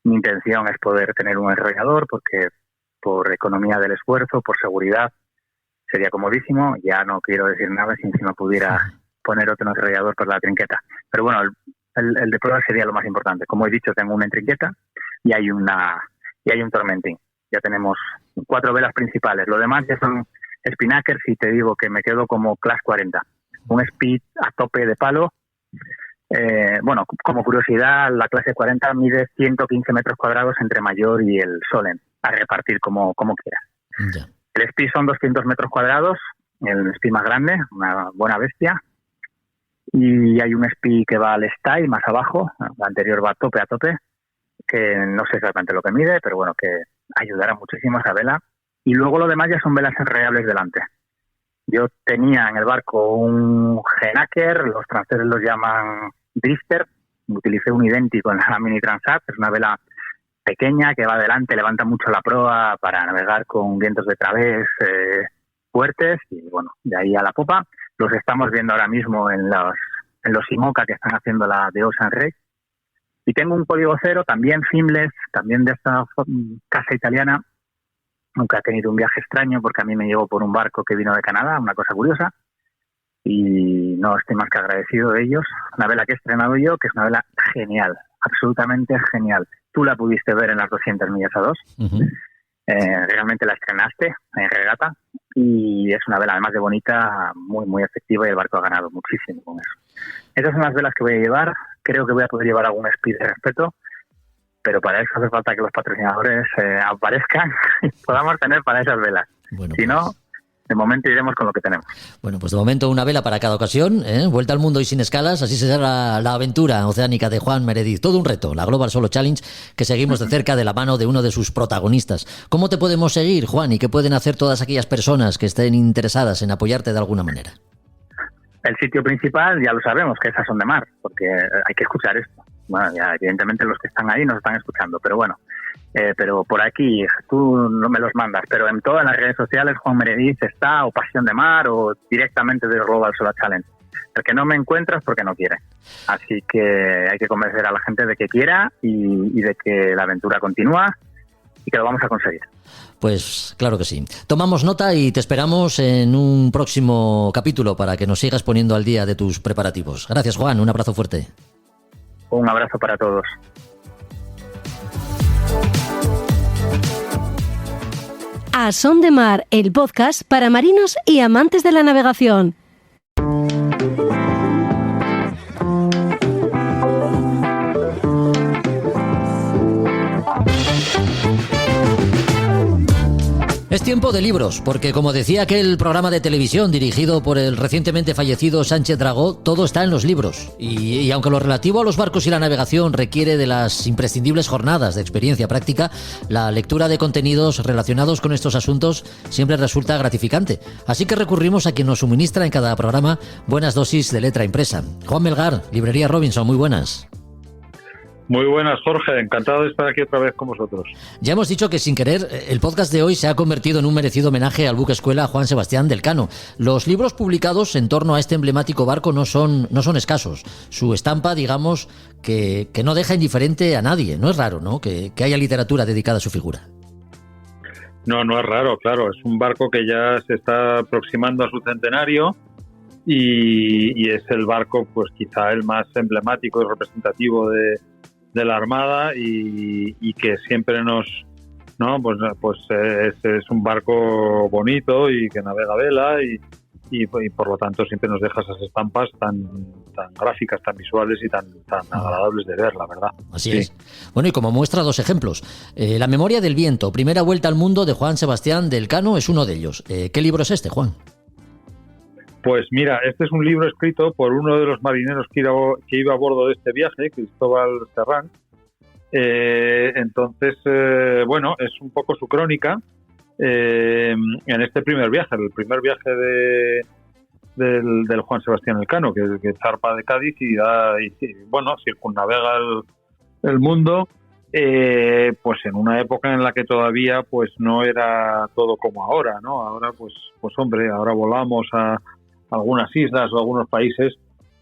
mi intención es poder tener un enrollador, porque por economía del esfuerzo, por seguridad, sería comodísimo. Ya no quiero decir nada si encima pudiera poner otro enrollador por la trinqueta. Pero bueno, el de proa sería lo más importante. Como he dicho, tengo una entriqueta y hay un tormenting. Ya tenemos 4 velas principales. Lo demás ya son spinnackers y te digo que me quedo como Class 40. Un speed a tope de palo. Bueno, como curiosidad, la clase 40 mide 115 metros cuadrados entre mayor y el Solen, a repartir como quieras. Ya. El speed son 200 metros cuadrados, el speed más grande, una buena bestia. Y hay un speed que va al style más abajo, la anterior va a tope, que no sé exactamente lo que mide, pero bueno, que ayudará muchísimo a esa vela. Y luego lo demás ya son velas enredables delante. Yo tenía en el barco un Genaker, los franceses los llaman Drifter, utilicé un idéntico en la Mini Transat, es una vela pequeña que va adelante, levanta mucho la proa para navegar con vientos de través fuertes y bueno, de ahí a la popa. Los estamos viendo ahora mismo en los IMOCA que están haciendo la de Ocean Race. Y tengo un código cero, también finless, también de esta casa italiana. Nunca he tenido un viaje extraño porque a mí me llevó por un barco que vino de Canadá, una cosa curiosa. Y no estoy más que agradecido de ellos. Una vela que he estrenado yo, que es una vela genial, absolutamente genial. Tú la pudiste ver en las 200 millas a 2. Uh-huh. Realmente la estrenaste en regata y es una vela, además de bonita, muy, muy efectiva y el barco ha ganado muchísimo con eso. Esas son las velas que voy a llevar. Creo que voy a poder llevar algún speed de respeto, pero para eso hace falta que los patrocinadores aparezcan y podamos tener para esas velas. Bueno, si no, de momento iremos con lo que tenemos. Bueno, pues de momento una vela para cada ocasión, vuelta al mundo y sin escalas, así será la aventura oceánica de Juan Meredith. Todo un reto, la Global Solo Challenge, que seguimos de cerca de la mano de uno de sus protagonistas. ¿Cómo te podemos seguir, Juan, y qué pueden hacer todas aquellas personas que estén interesadas en apoyarte de alguna manera? El sitio principal ya lo sabemos, que es A Son de Mar, porque hay que escuchar esto. Bueno, ya evidentemente los que están ahí nos están escuchando, pero bueno, pero por aquí tú no me los mandas, pero en todas las redes sociales Juan Meredith está, o Pasión de Mar, o directamente de Global Solar Challenge. El que no me encuentras porque no quiere. Así que hay que convencer a la gente de que quiera y de que la aventura continúa y que lo vamos a conseguir. Pues claro que sí. Tomamos nota y te esperamos en un próximo capítulo para que nos sigas poniendo al día de tus preparativos. Gracias, Juan. Un abrazo fuerte. Un abrazo para todos. A Son de Mar, el podcast para marinos y amantes de la navegación. Es tiempo de libros, porque como decía aquel programa de televisión dirigido por el recientemente fallecido Sánchez Dragó, todo está en los libros. Y aunque lo relativo a los barcos y la navegación requiere de las imprescindibles jornadas de experiencia práctica, la lectura de contenidos relacionados con estos asuntos siempre resulta gratificante. Así que recurrimos a quien nos suministra en cada programa buenas dosis de letra impresa. Juan Melgar, Librería Robinson, muy buenas. Muy buenas, Jorge. Encantado de estar aquí otra vez con vosotros. Ya hemos dicho que sin querer, el podcast de hoy se ha convertido en un merecido homenaje al buque escuela Juan Sebastián del Cano. Los libros publicados en torno a este emblemático barco no son escasos. Su estampa, digamos, que no deja indiferente a nadie. No es raro, ¿no?, que haya literatura dedicada a su figura. No es raro, claro. Es un barco que ya se está aproximando a su centenario y es el barco, pues quizá el más emblemático y representativo de la Armada y que siempre pues es un barco bonito y que navega a vela y por lo tanto siempre nos deja esas estampas tan gráficas, tan visuales y tan agradables de ver, la verdad. Así sí. Es. Bueno, y como muestra dos ejemplos. La memoria del viento, primera vuelta al mundo de Juan Sebastián del Cano, es uno de ellos. ¿Qué libro es este, Juan? Pues mira, este es un libro escrito por uno de los marineros que iba a bordo de este viaje, Cristóbal Serrán. Entonces, es un poco su crónica en este primer viaje, el primer viaje del Juan Sebastián Elcano, que zarpa de Cádiz y circunnavega el mundo, pues en una época en la que todavía pues no era todo como ahora, ¿no? Ahora pues hombre, ahora volamos a algunas islas o algunos países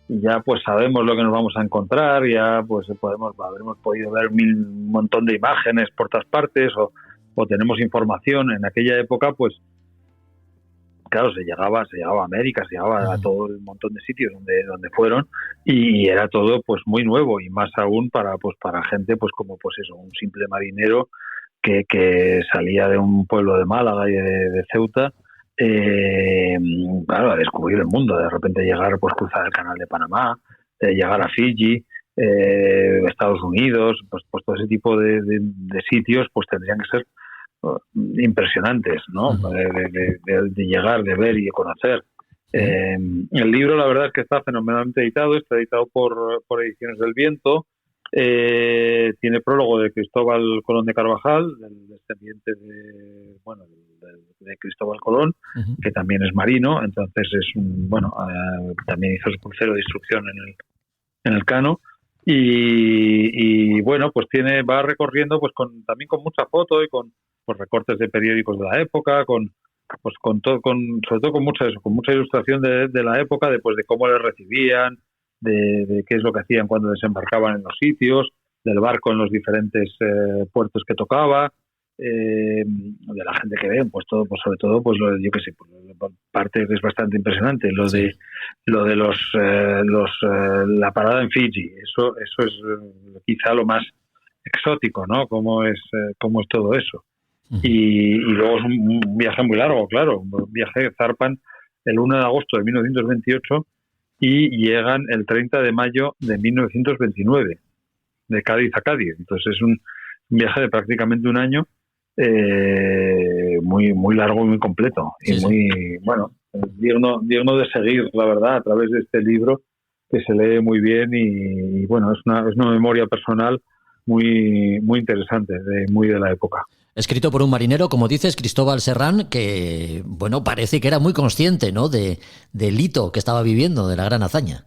y ya pues sabemos lo que nos vamos a encontrar, ya pues habremos podido ver un montón de imágenes por todas partes o tenemos información. En aquella época pues claro, se llegaba a América, se llegaba a todo el montón de sitios donde fueron, y era todo pues muy nuevo, y más aún para gente pues como pues eso, un simple marinero que salía de un pueblo de Málaga y de Ceuta, claro, a descubrir el mundo, de repente llegar, pues cruzar el canal de Panamá, llegar a Fiji, Estados Unidos, pues todo ese tipo de sitios pues tendrían que ser impresionantes, ¿no? De llegar, de ver y de conocer. El libro, la verdad es que está fenomenalmente editado, está editado por Ediciones del Viento. Tiene prólogo de Cristóbal Colón de Carvajal, del descendiente de Cristóbal Colón, que también es marino, entonces también hizo su crucero de instrucción en el Cano. Y bueno, pues va recorriendo pues también con mucha foto y con pues recortes de periódicos de la época, sobre todo con mucha ilustración de la época, de cómo les recibían, de qué es lo que hacían cuando desembarcaban en los sitios, del barco en los diferentes puertos que tocaba, de la gente que ven, pues todo, pues sobre todo, pues yo qué sé, pues, parte que es bastante impresionante, lo de la parada en Fiji, eso es quizá lo más exótico, ¿no? Cómo es todo eso. Y luego es un viaje muy largo, claro, un viaje que zarpan el 1 de agosto de 1928 y llegan el 30 de mayo de 1929, de Cádiz a Cádiz. Entonces es un viaje de prácticamente un año, muy muy largo y muy completo, y muy digno de seguir, la verdad, a través de este libro, que se lee muy bien y bueno, es una memoria personal muy muy interesante, muy de la época. Escrito por un marinero, como dices, Cristóbal Serrán, que, bueno, parece que era muy consciente, ¿no?, del hito que estaba viviendo, de la gran hazaña.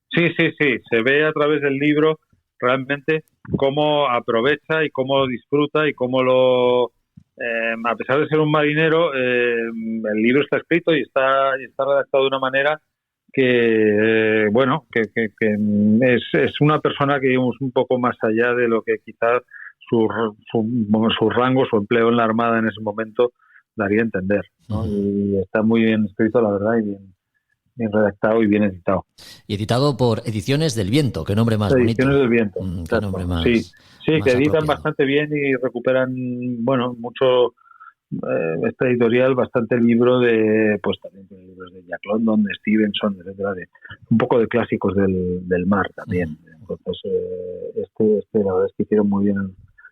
Sí, se ve a través del libro realmente cómo aprovecha y cómo disfruta y cómo a pesar de ser un marinero, el libro está escrito y está redactado de una manera que, que es una persona que digamos un poco más allá de lo que quizás su rango, su empleo en la Armada en ese momento daría a entender, ¿no? Y está muy bien escrito, la verdad, y bien redactado y bien editado. Y editado por Ediciones del Viento, qué nombre más bonito. Ediciones del Viento. Qué nombre más. Sí, más que editan apropiado. bastante bien y recuperan, mucho esta editorial, bastante libro también tiene libros de Jack London, de Stevenson, etcétera, un poco de clásicos del mar también. Entonces, la verdad es que hicieron muy bien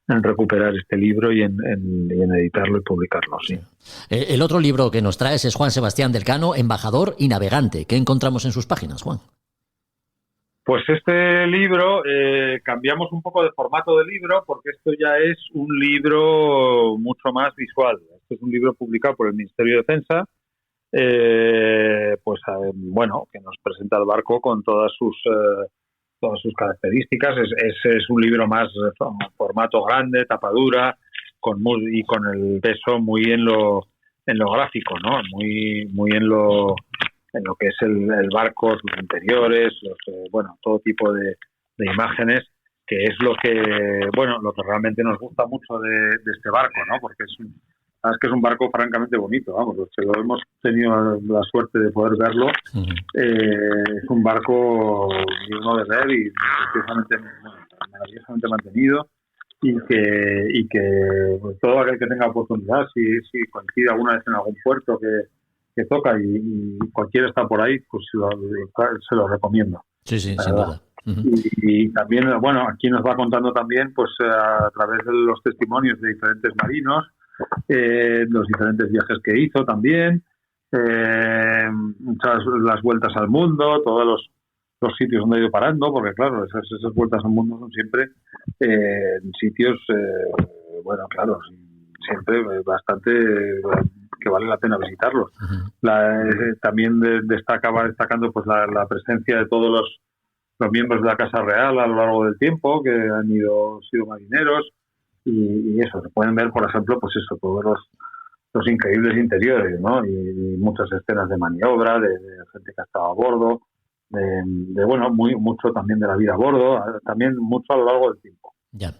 en recuperar este libro y en editarlo y publicarlo, sí. El otro libro que nos traes es Juan Sebastián del Cano, Embajador y Navegante. ¿Qué encontramos en sus páginas, Juan? Pues este libro, cambiamos un poco de formato de libro, porque esto ya es un libro mucho más visual. Este es un libro publicado por el Ministerio de Defensa, que nos presenta el barco con todas sus características. Es un libro más formato grande, tapadura, con el peso muy en lo gráfico, ¿no? Muy en lo que es el barco, sus interiores, todo tipo de imágenes, que es lo que realmente nos gusta mucho de este barco, ¿no? Porque es un barco francamente bonito, vamos, los que lo hemos tenido la suerte de poder verlo, es un barco digno de ver y maravillosamente mantenido, y que pues, todo aquel que tenga oportunidad, si coincide alguna vez en algún puerto que toca y cualquiera está por ahí, pues se lo recomiendo. Sí, sin duda. Y también, aquí nos va contando también, pues a través de los testimonios de diferentes marinos, los diferentes viajes que hizo también, las vueltas al mundo, todos los sitios donde ha ido parando, porque claro, esas vueltas al mundo son siempre sitios, siempre bastante que vale la pena visitarlos. También va destacando pues la presencia de todos los miembros de la Casa Real a lo largo del tiempo, que han sido marineros, y eso, se pueden ver, por ejemplo, pues eso, todos los increíbles interiores, ¿no? Y muchas escenas de maniobra, de gente que ha estado a bordo, mucho también de la vida a bordo, también mucho a lo largo del tiempo. Ya.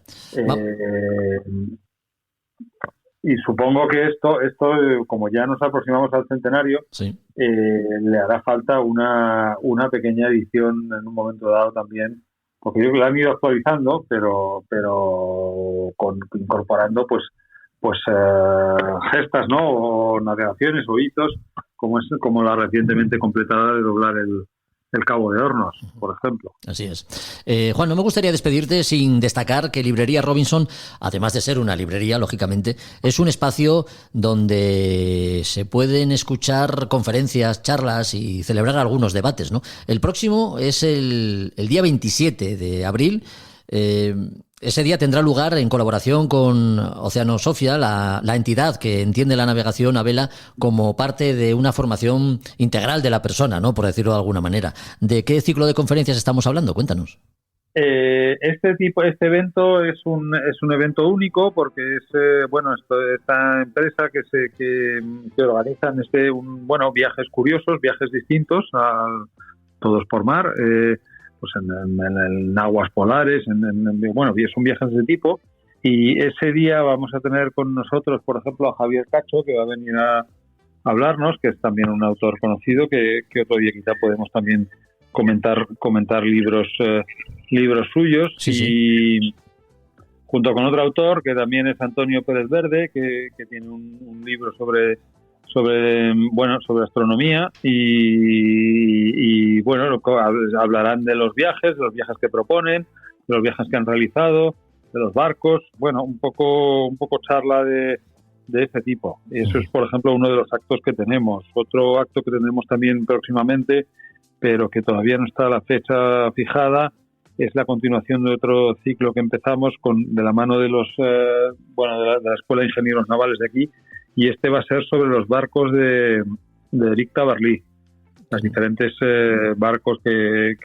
Y supongo que esto como ya nos aproximamos al centenario, Sí. Le hará falta una pequeña edición en un momento dado también, porque yo creo que la han ido actualizando, pero incorporando pues gestas, ¿no? O navegaciones o hitos, como la recientemente completada de doblar el Cabo de Hornos, por ejemplo. Así es. Juan, no me gustaría despedirte sin destacar que Librería Robinson, además de ser una librería, lógicamente, es un espacio donde se pueden escuchar conferencias, charlas y celebrar algunos debates, ¿no? El próximo es el día 27 de abril. Ese día tendrá lugar en colaboración con Oceanosofia, la entidad que entiende la navegación a vela como parte de una formación integral de la persona, ¿no? Por decirlo de alguna manera. ¿De qué ciclo de conferencias estamos hablando? Cuéntanos. Este evento es un evento único porque es esta empresa que organizan viajes curiosos, viajes distintos, todos por mar. Pues en aguas polares, son viajes de ese tipo, y ese día vamos a tener con nosotros, por ejemplo, a Javier Cacho, que va a venir a hablarnos, que es también un autor conocido, que otro día quizá podemos también comentar libros suyos, Sí. Y junto con otro autor, que también es Antonio Pérez Verde, que tiene un libro sobre astronomía y hablarán de los viajes que proponen, de los viajes que han realizado, de los barcos, un poco charla de ese tipo. Eso es, por ejemplo, uno de los actos que tenemos. Otro acto que tenemos también próximamente, pero que todavía no está la fecha fijada, es la continuación de otro ciclo que empezamos de la mano de de la Escuela de Ingenieros Navales de aquí. Y este va a ser sobre los barcos de Eric Tabarly, los diferentes barcos que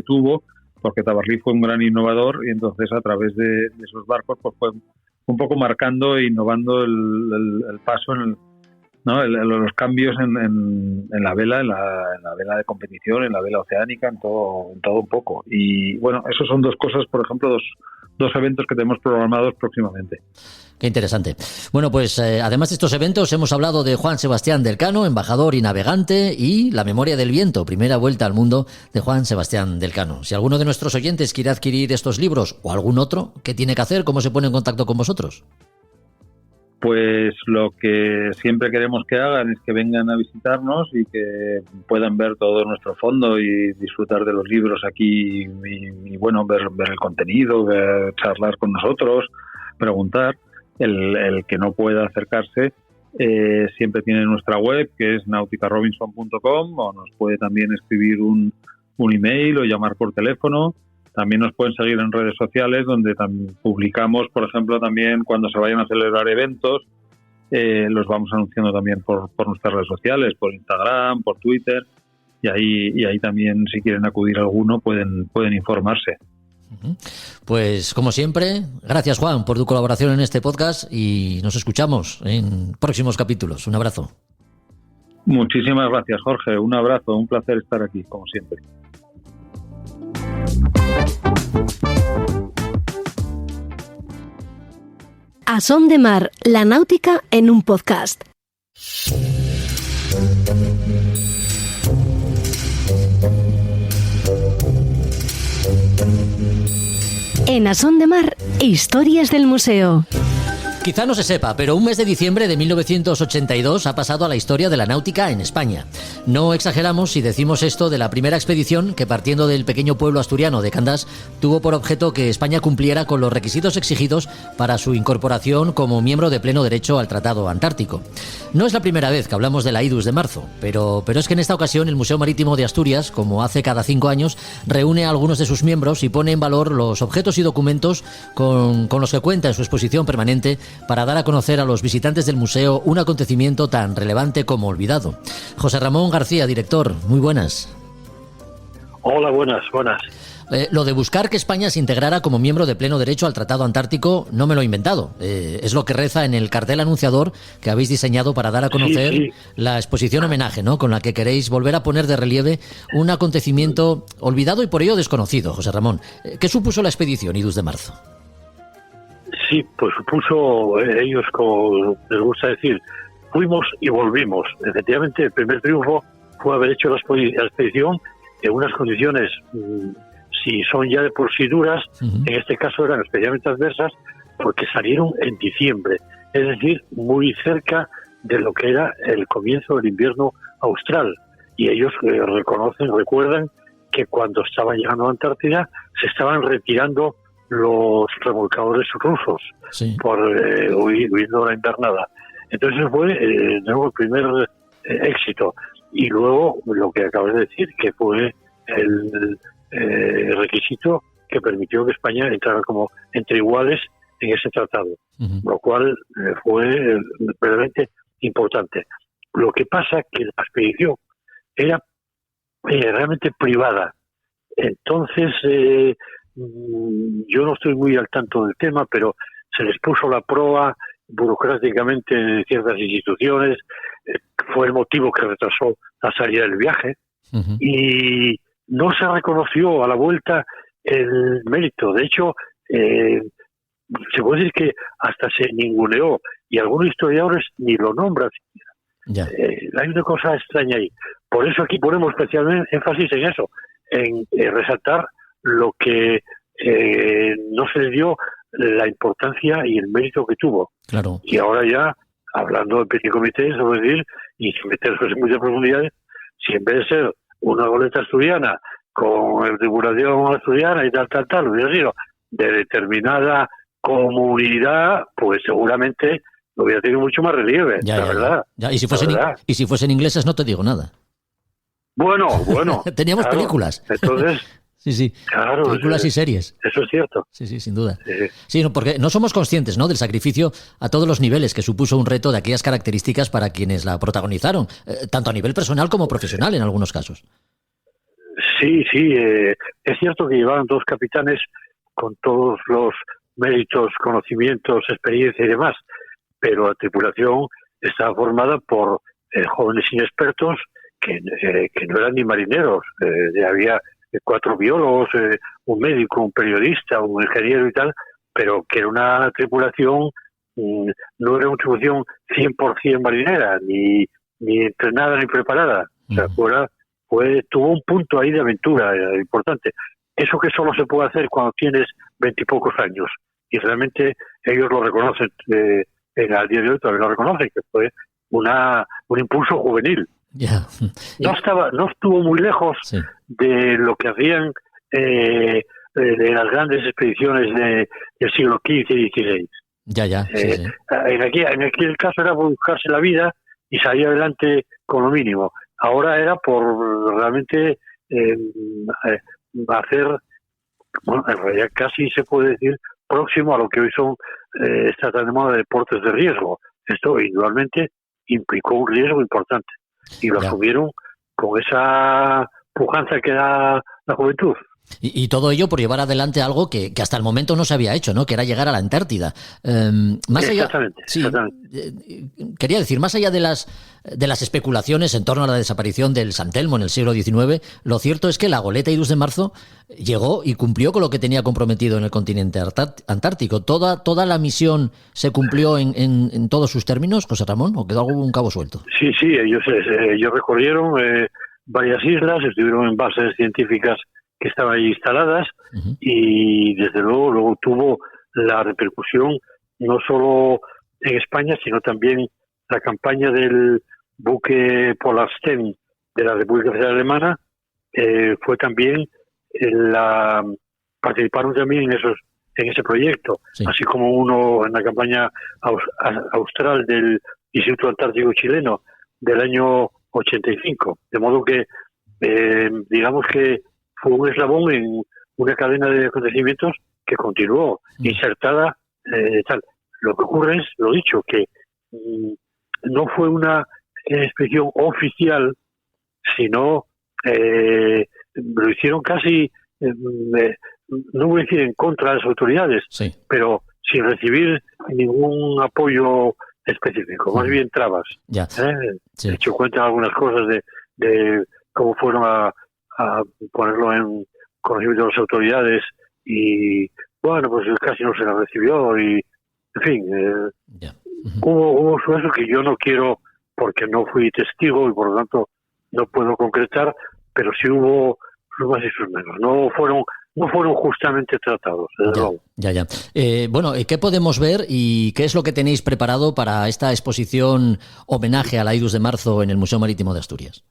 tuvo, porque Tabarly fue un gran innovador y entonces a través de esos barcos pues fue un poco marcando e innovando el paso los cambios en la vela, en la vela de competición, en la vela oceánica, en todo un poco. Y esos son dos cosas, por ejemplo, dos eventos que tenemos programados próximamente. Qué interesante. Bueno, pues además de estos eventos hemos hablado de Juan Sebastián del Cano, embajador y navegante, y La memoria del viento, primera vuelta al mundo de Juan Sebastián del Cano. Si alguno de nuestros oyentes quiere adquirir estos libros o algún otro, ¿qué tiene que hacer? ¿Cómo se pone en contacto con vosotros? Pues lo que siempre queremos que hagan es que vengan a visitarnos y que puedan ver todo nuestro fondo y disfrutar de los libros aquí y ver el contenido, charlar con nosotros, preguntar. El que no pueda acercarse siempre tiene nuestra web, que es nauticarobinson.com, o nos puede también escribir un email o llamar por teléfono. También nos pueden seguir en redes sociales, donde publicamos, por ejemplo, también cuando se vayan a celebrar eventos, los vamos anunciando también por nuestras redes sociales, por Instagram, por Twitter, y ahí también, si quieren acudir a alguno, pueden informarse. Pues como siempre, gracias Juan por tu colaboración en este podcast y nos escuchamos en próximos capítulos. Un abrazo. Muchísimas gracias, Jorge. Un abrazo, un placer estar aquí, como siempre. A Son de Mar, la náutica en un podcast. En A Son de Mar, historias del museo. Quizá no se sepa, pero un mes de diciembre de 1982 ha pasado a la historia de la náutica en España. No exageramos si decimos esto de la primera expedición que, partiendo del pequeño pueblo asturiano de Candás, tuvo por objeto que España cumpliera con los requisitos exigidos para su incorporación como miembro de pleno derecho al Tratado Antártico. No es la primera vez que hablamos de la IDUS de marzo, pero es que en esta ocasión el Museo Marítimo de Asturias, como hace cada 5 años, reúne a algunos de sus miembros y pone en valor los objetos y documentos con los que cuenta en su exposición permanente, para dar a conocer a los visitantes del museo un acontecimiento tan relevante como olvidado. José Ramón García, director, muy buenas. Hola, buenas. Lo de buscar que España se integrara como miembro de pleno derecho al Tratado Antártico no me lo he inventado. Es lo que reza en el cartel anunciador que habéis diseñado para dar a conocer la exposición homenaje, ¿no?, con la que queréis volver a poner de relieve un acontecimiento olvidado y por ello desconocido. José Ramón, ¿qué supuso la expedición IDUS de marzo? Sí, pues supuso, ellos, como les gusta decir, fuimos y volvimos. Efectivamente, el primer triunfo fue haber hecho la expedición en unas condiciones, si son ya de por sí duras, en este caso eran especialmente adversas, porque salieron en diciembre, es decir, muy cerca de lo que era el comienzo del invierno austral. Y ellos recuerdan que cuando estaban llegando a Antártida se estaban retirando los remolcadores rusos por huyendo la invernada. Entonces fue el primer éxito. Y luego lo que acabas de decir, que fue el requisito que permitió que España entrara como entre iguales en ese tratado, lo cual fue verdaderamente importante. Lo que pasa que la expedición era realmente privada. Entonces, yo no estoy muy al tanto del tema, pero se les puso la proa burocráticamente en ciertas instituciones, fue el motivo que retrasó la salida del viaje, y no se reconoció a la vuelta el mérito. De hecho, se puede decir que hasta se ninguneó, y algunos historiadores ni lo nombran siquiera. Hay una cosa extraña ahí. Por eso aquí ponemos especialmente énfasis en eso, en resaltar lo que no se le dio la importancia y el mérito que tuvo. Claro. Y ahora ya, hablando del petit comité, se puede decir, y sin meterse en muchas profundidades, si en vez de ser una goleta asturiana con tripulación asturiana y tal, hubiera sido de determinada comunidad, pues seguramente lo hubiera tenido mucho más relieve, la verdad. Y si fuesen ingleses no te digo nada. Bueno. Teníamos claro, películas. Entonces, sí. Claro, películas y series. Eso es cierto. Sí, sin duda. Sí, porque no somos conscientes, ¿no?, del sacrificio a todos los niveles que supuso un reto de aquellas características para quienes la protagonizaron, tanto a nivel personal como profesional en algunos casos. Sí, es cierto que llevaban dos capitanes con todos los méritos, conocimientos, experiencia y demás, pero la tripulación estaba formada por jóvenes inexpertos que no eran ni marineros. Había 4 biólogos, un médico, un periodista, un ingeniero y tal, pero que era una tripulación, no era una tripulación 100% marinera, ni entrenada ni preparada. O sea, tuvo un punto ahí de aventura importante. Eso que solo se puede hacer cuando tienes 20 y pocos años. Y realmente ellos lo reconocen, al día de hoy todavía lo reconocen, que fue un impulso juvenil. No estuvo muy lejos de lo que hacían de las grandes expediciones del siglo XV y XVI. En aquel caso era buscarse la vida y salir adelante con lo mínimo. Ahora era por realmente hacer, en realidad casi se puede decir próximo a lo que hoy son está tan de moda deportes de riesgo. Esto indudablemente implicó un riesgo importante y lo asumieron con esa pujanza que da la juventud. Y todo ello por llevar adelante algo que hasta el momento no se había hecho, ¿no?, que era llegar a la Antártida. Exactamente. Quería decir, más allá de las especulaciones en torno a la desaparición del San Telmo en el siglo XIX, lo cierto es que la goleta Idus de Marzo llegó y cumplió con lo que tenía comprometido en el continente antártico. ¿Toda la misión se cumplió en todos sus términos, José Ramón, o quedó algún cabo suelto? Sí, ellos recorrieron varias islas, estuvieron en bases científicas que estaban ahí instaladas, y desde luego tuvo la repercusión no solo en España, sino también la campaña del buque Polarstern de la República Federal Alemana. Fue también participaron también en ese proyecto, así como uno en la campaña austral del Instituto Antártico Chileno del año 85, de modo que digamos que fue un eslabón en una cadena de acontecimientos que continuó insertada tal. Lo que ocurre es, lo dicho, que no fue una expedición oficial, sino lo hicieron casi, no voy a decir en contra de las autoridades, pero sin recibir ningún apoyo específico, más bien trabas. De hecho, cuentan algunas cosas de cómo fueron a ponerlo en conocimiento de las autoridades y bueno, pues casi no se la recibió y, en fin, Ya. hubo sucesos que yo no quiero porque no fui testigo y por lo tanto no puedo concretar, pero sí hubo sus más y sus menos. No fueron justamente tratados, desde luego. Ya. Bueno, ¿qué podemos ver y qué es lo que tenéis preparado para esta exposición homenaje a la Idus de marzo en el Museo Marítimo de Asturias?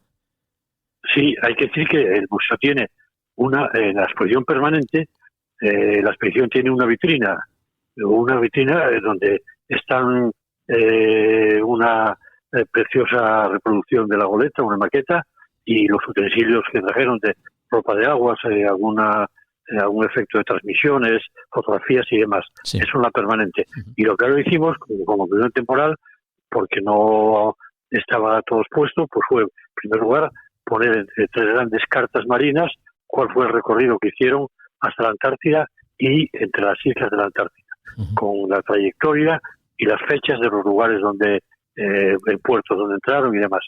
Sí, hay que decir que el museo tiene la exposición permanente, la exposición tiene una vitrina donde están una preciosa reproducción de la goleta, una maqueta, y los utensilios que trajeron de ropa de aguas, algún efecto de transmisiones, fotografías y demás. Sí. Eso es la permanente. Y lo que ahora hicimos, como primer temporal, porque no estaba todo expuesto, pues fue, en primer lugar, poner entre 3 grandes cartas marinas cuál fue el recorrido que hicieron hasta la Antártida y entre las islas de la Antártida, con la trayectoria y las fechas de los lugares donde, en puertos donde entraron y demás.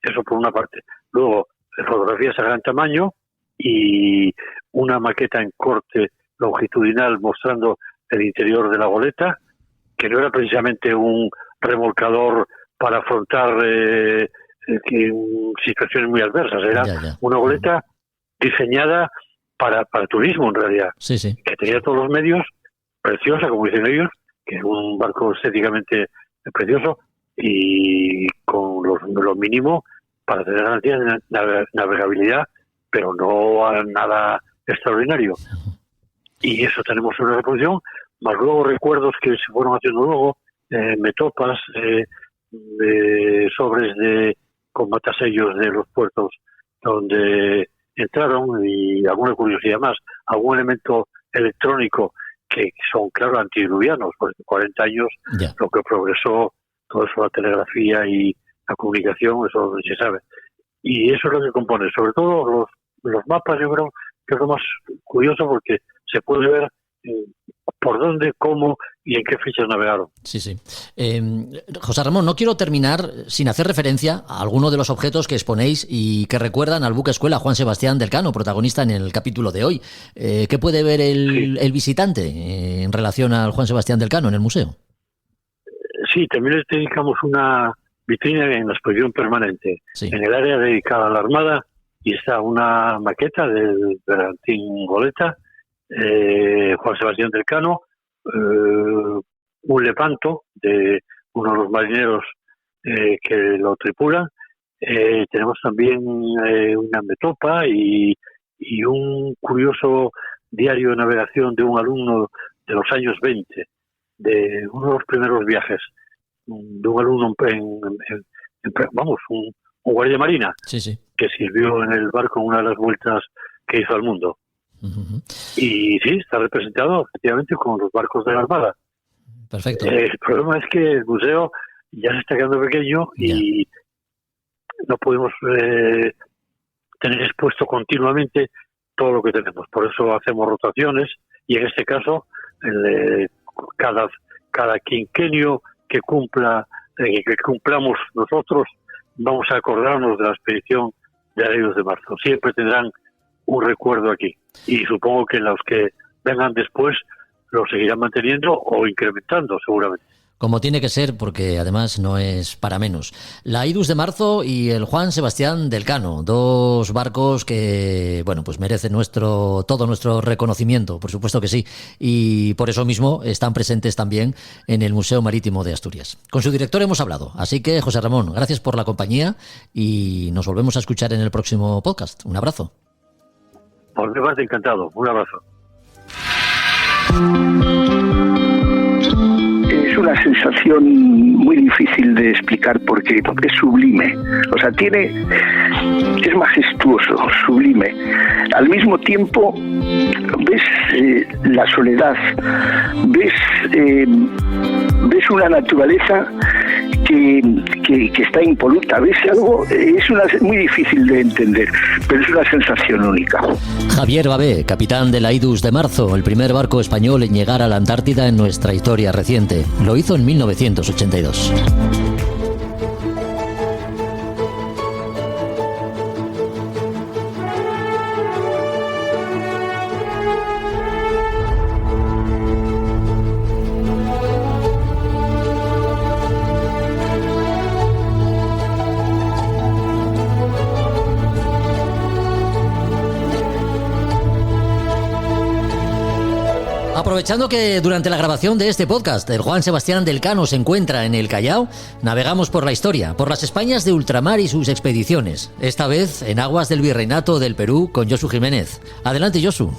Eso por una parte. Luego, fotografías a gran tamaño y una maqueta en corte longitudinal mostrando el interior de la goleta, que no era precisamente un remolcador para afrontar situaciones muy adversas, era una goleta diseñada para turismo en realidad, sí. que tenía todos los medios, preciosa como dicen ellos, que es un barco estéticamente precioso y con lo mínimo para tener garantías de navegabilidad, pero no nada extraordinario. Y eso tenemos en una reproducción, más luego recuerdos que se fueron haciendo luego, metopas, sobres con matasellos de los puertos donde entraron y alguna curiosidad más, algún elemento electrónico que son, claro, antidiluvianos, porque en 40 años lo que progresó, todo eso, la telegrafía y la comunicación, eso no se sabe. Y eso es lo que compone, sobre todo los mapas, yo creo que es lo más curioso porque se puede ver por dónde, cómo y en qué fechas navegaron. Sí. José Ramón, no quiero terminar sin hacer referencia a alguno de los objetos que exponéis y que recuerdan al buque escuela Juan Sebastián del Cano, protagonista en el capítulo de hoy. ¿Qué puede ver el visitante en relación al Juan Sebastián del Cano en el museo? Sí, también les dedicamos una vitrina en la exposición permanente. Sí. En el área dedicada a la Armada y está una maqueta del bergantín goleta, Juan Sebastián del Cano, un lepanto de uno de los marineros que lo tripulan. Tenemos también una metopa y un curioso diario de navegación de un alumno de los años 20, de uno de los primeros viajes, de un alumno un guardia marina, que sirvió en el barco en una de las vueltas que hizo al mundo. Y sí, está representado efectivamente con los barcos de la Armada. Perfecto. El problema es que el museo ya se está quedando pequeño y no podemos tener expuesto continuamente todo lo que tenemos. Por eso hacemos rotaciones y en este caso cada quinquenio que cumplamos nosotros vamos a acordarnos de la expedición de la Idus de marzo. Siempre tendrán un recuerdo aquí y supongo que los que vengan después lo seguirán manteniendo o incrementando seguramente. Como tiene que ser, porque además no es para menos. La Idus de marzo y el Juan Sebastián del Cano, dos barcos que, bueno, pues merecen todo nuestro reconocimiento, por supuesto que sí, y por eso mismo están presentes también en el Museo Marítimo de Asturias. Con su director hemos hablado, así que José Ramón, gracias por la compañía y nos volvemos a escuchar en el próximo podcast. Un abrazo. Por mi parte, encantado. Un abrazo. Es una sensación muy difícil de explicar porque es sublime. O sea, es majestuoso, sublime. Al mismo tiempo ves la soledad, ves una naturaleza que está impoluta, ves algo, muy difícil de entender, pero es una sensación única. Javier Babé, capitán de la Idus de marzo, el primer barco español en llegar a la Antártida en nuestra historia reciente. Lo hizo en 1982. Aprovechando que durante la grabación de este podcast el Juan Sebastián del Cano se encuentra en el Callao, navegamos por la historia, por las Españas de ultramar y sus expediciones, esta vez en aguas del Virreinato del Perú con Josu Jiménez. Adelante, Josu.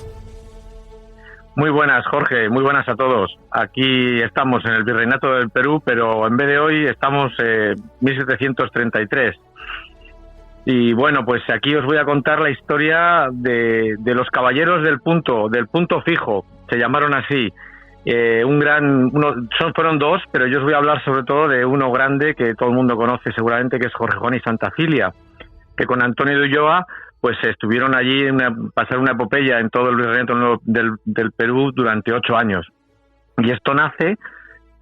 Muy buenas, Jorge, muy buenas a todos. Aquí estamos en el Virreinato del Perú, pero en vez de hoy estamos en 1733. Y bueno, pues aquí os voy a contar la historia de los caballeros del punto fijo, se llamaron así. Fueron dos, pero yo os voy a hablar sobre todo de uno grande que todo el mundo conoce seguramente, que es Jorge Juan y Santa Filia, que con Antonio de Ulloa pues estuvieron allí pasar una epopeya en todo el virreinato del Perú durante 8 años. Y esto nace,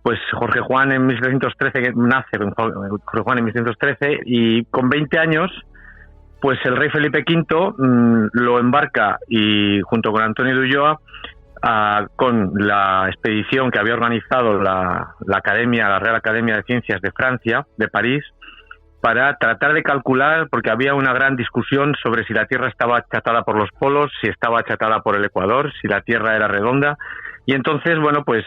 pues Jorge Juan en 1713, y con 20 años, pues el rey Felipe V lo embarca y junto con Antonio de Ulloa con la expedición que había organizado la Real Academia de Ciencias de Francia, de París, para tratar de calcular, porque había una gran discusión sobre si la Tierra estaba achatada por los polos, si estaba achatada por el Ecuador, si la Tierra era redonda. Y entonces, bueno, pues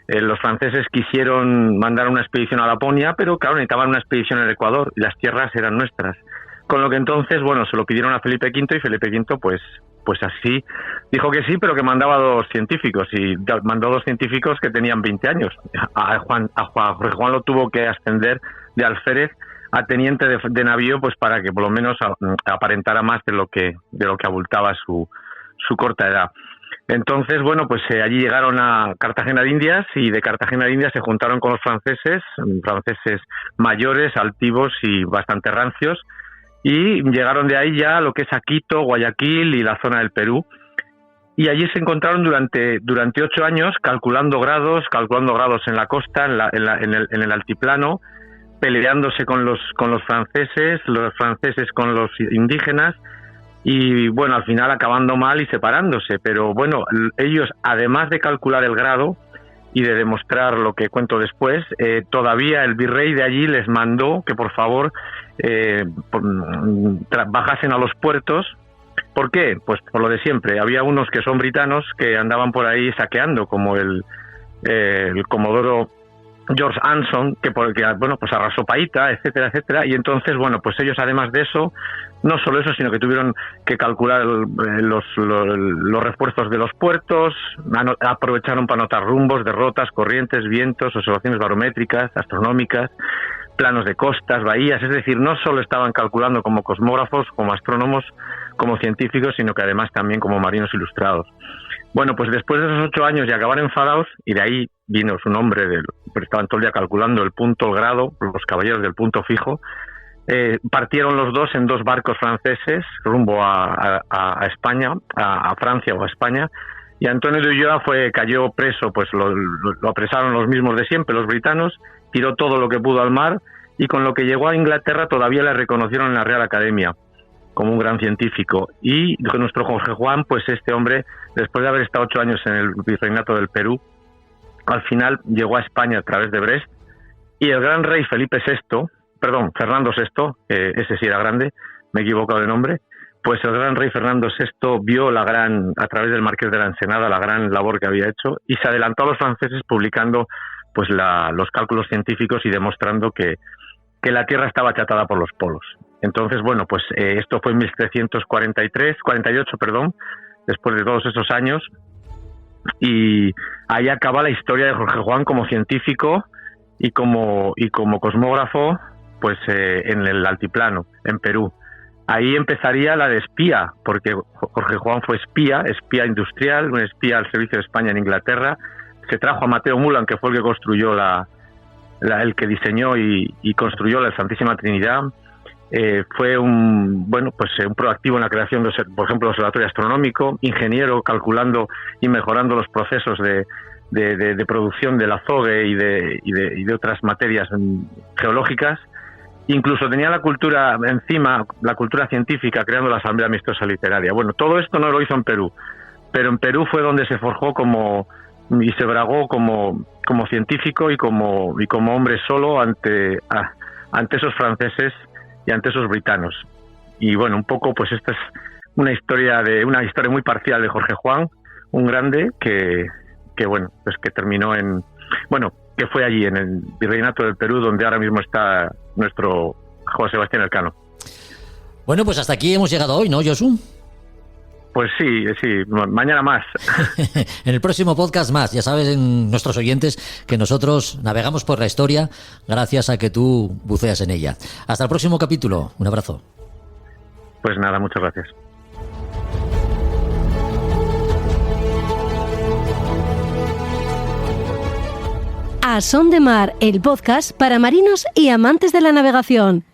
los franceses quisieron mandar una expedición a Laponia, pero claro, necesitaban una expedición en el Ecuador y las tierras eran nuestras. Con lo que entonces, bueno, se lo pidieron a Felipe V y Felipe V, pues así dijo que sí, pero que mandaba 2 científicos, y mandó 2 científicos que tenían 20 años. A Jorge Juan lo tuvo que ascender de alférez a teniente de navío, pues para que por lo menos aparentara más de lo que abultaba su corta edad. Entonces, bueno, pues allí llegaron a Cartagena de Indias, y de Cartagena de Indias se juntaron con los franceses mayores, altivos y bastante rancios, y llegaron de ahí ya a lo que es a Quito, Guayaquil y la zona del Perú. Y allí se encontraron durante 8 años calculando grados en la costa, en el altiplano, peleándose con los franceses con los indígenas, y bueno, al final acabando mal y separándose. Pero bueno, ellos, además de calcular el grado y de demostrar lo que cuento después, todavía el virrey de allí les mandó que por favor bajasen a los puertos. ¿Por qué? Pues por lo de siempre. Había unos que son britanos que andaban por ahí saqueando, como el comodoro George Anson, que bueno, pues arrasó Paita, etcétera, etcétera. Y entonces, bueno, pues ellos, además de eso, no solo eso, sino que tuvieron que calcular los refuerzos de los puertos, aprovecharon para anotar rumbos, derrotas, corrientes, vientos, observaciones barométricas, astronómicas, planos de costas, bahías. Es decir, no solo estaban calculando como cosmógrafos, como astrónomos, como científicos, sino que además también como marinos ilustrados. Bueno, pues después de esos 8 años y acabar enfadados, y de ahí vino su nombre, pero estaban todo el día calculando el punto, el grado, los caballeros del punto fijo, partieron los dos en 2 barcos franceses rumbo a España, a Francia o a España, y Antonio de Ulloa cayó preso, pues lo apresaron los mismos de siempre, los britanos, tiró todo lo que pudo al mar, y con lo que llegó a Inglaterra todavía le reconocieron en la Real Academia como un gran científico. Y con nuestro Jorge Juan, pues este hombre, después de haber estado 8 años en el Virreinato del Perú, al final llegó a España a través de Brest, y el gran rey Fernando VI, ese sí era grande, me he equivocado de nombre, pues el gran rey Fernando VI vio a través del Marqués de la Ensenada, la gran labor que había hecho, y se adelantó a los franceses publicando pues los cálculos científicos y demostrando que la Tierra estaba achatada por los polos. Entonces, bueno, pues esto fue en 1748, después de todos esos años, y ahí acaba la historia de Jorge Juan como científico y como cosmógrafo, pues en el altiplano, en Perú. Ahí empezaría la de espía, porque Jorge Juan fue espía industrial, un espía al servicio de España en Inglaterra. Se trajo a Mateo Mulan, que fue el que construyó el que diseñó y construyó la Santísima Trinidad. Fue un proactivo en la creación de, por ejemplo, el observatorio astronómico, ingeniero calculando y mejorando los procesos de producción del azogue y de otras materias geológicas. Incluso tenía la cultura científica, creando la Asamblea Amistosa Literaria. Bueno, todo esto no lo hizo en Perú, pero en Perú fue donde se forjó y se bragó como científico y como hombre solo ante esos franceses y ante esos britanos. Y bueno, un poco pues esta es una historia muy parcial de Jorge Juan, un grande que bueno, pues que terminó que fue allí en el Virreinato del Perú, donde ahora mismo está nuestro Juan Sebastián Elcano. Bueno, pues hasta aquí hemos llegado hoy, ¿no, Josu? Pues sí, mañana más. En el próximo podcast más. Ya saben nuestros oyentes que nosotros navegamos por la historia gracias a que tú buceas en ella. Hasta el próximo capítulo. Un abrazo. Pues nada, muchas gracias. A Son de Mar, el podcast para marinos y amantes de la navegación.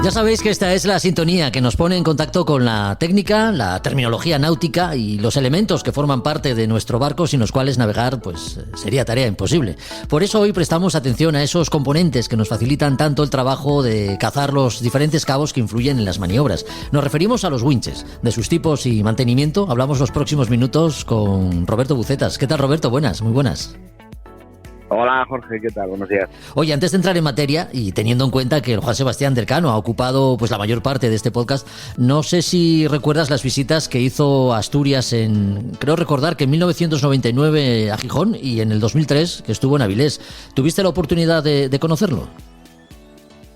Ya sabéis que esta es la sintonía que nos pone en contacto con la técnica, la terminología náutica y los elementos que forman parte de nuestro barco sin los cuales navegar pues sería tarea imposible. Por eso hoy prestamos atención a esos componentes que nos facilitan tanto el trabajo de cazar los diferentes cabos que influyen en las maniobras. Nos referimos a los winches, de sus tipos y mantenimiento. Hablamos los próximos minutos con Roberto Bucetas. ¿Qué tal, Roberto? Buenas, muy buenas. Hola Jorge, ¿qué tal? Buenos días. Oye, antes de entrar en materia y teniendo en cuenta que el Juan Sebastián Elcano ha ocupado pues la mayor parte de este podcast, no sé si recuerdas las visitas que hizo Asturias creo recordar que en 1999 a Gijón y en el 2003 que estuvo en Avilés. ¿Tuviste la oportunidad de conocerlo?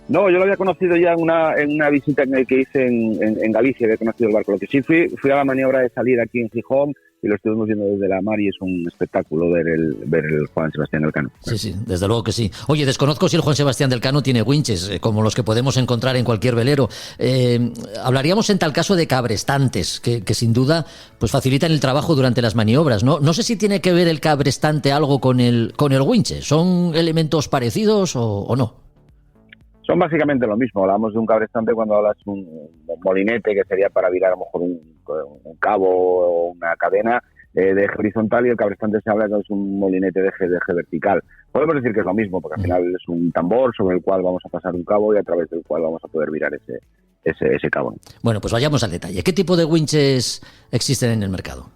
No, yo lo había conocido ya en una visita que hice en Galicia, había conocido el barco. Lo que sí fui a la maniobra de salir aquí en Gijón y lo estuvimos viendo desde la mar y es un espectáculo ver el Juan Sebastián Elcano. Sí, desde luego que sí. Oye, desconozco si el Juan Sebastián Elcano tiene winches, como los que podemos encontrar en cualquier velero. Hablaríamos en tal caso de cabrestantes, que sin duda pues facilitan el trabajo durante las maniobras, ¿no? No sé si tiene que ver el cabrestante algo con el winche. ¿Son elementos parecidos o no? Son básicamente lo mismo. Hablamos de un cabrestante cuando hablas de un molinete, que sería para virar a lo mejor un cabo o una cadena de eje horizontal, y el cabrestante se habla que es un molinete de eje vertical. Podemos decir que es lo mismo, porque al final es un tambor sobre el cual vamos a pasar un cabo y a través del cual vamos a poder virar ese cabo. Bueno, pues vayamos al detalle. ¿Qué tipo de winches existen en el mercado?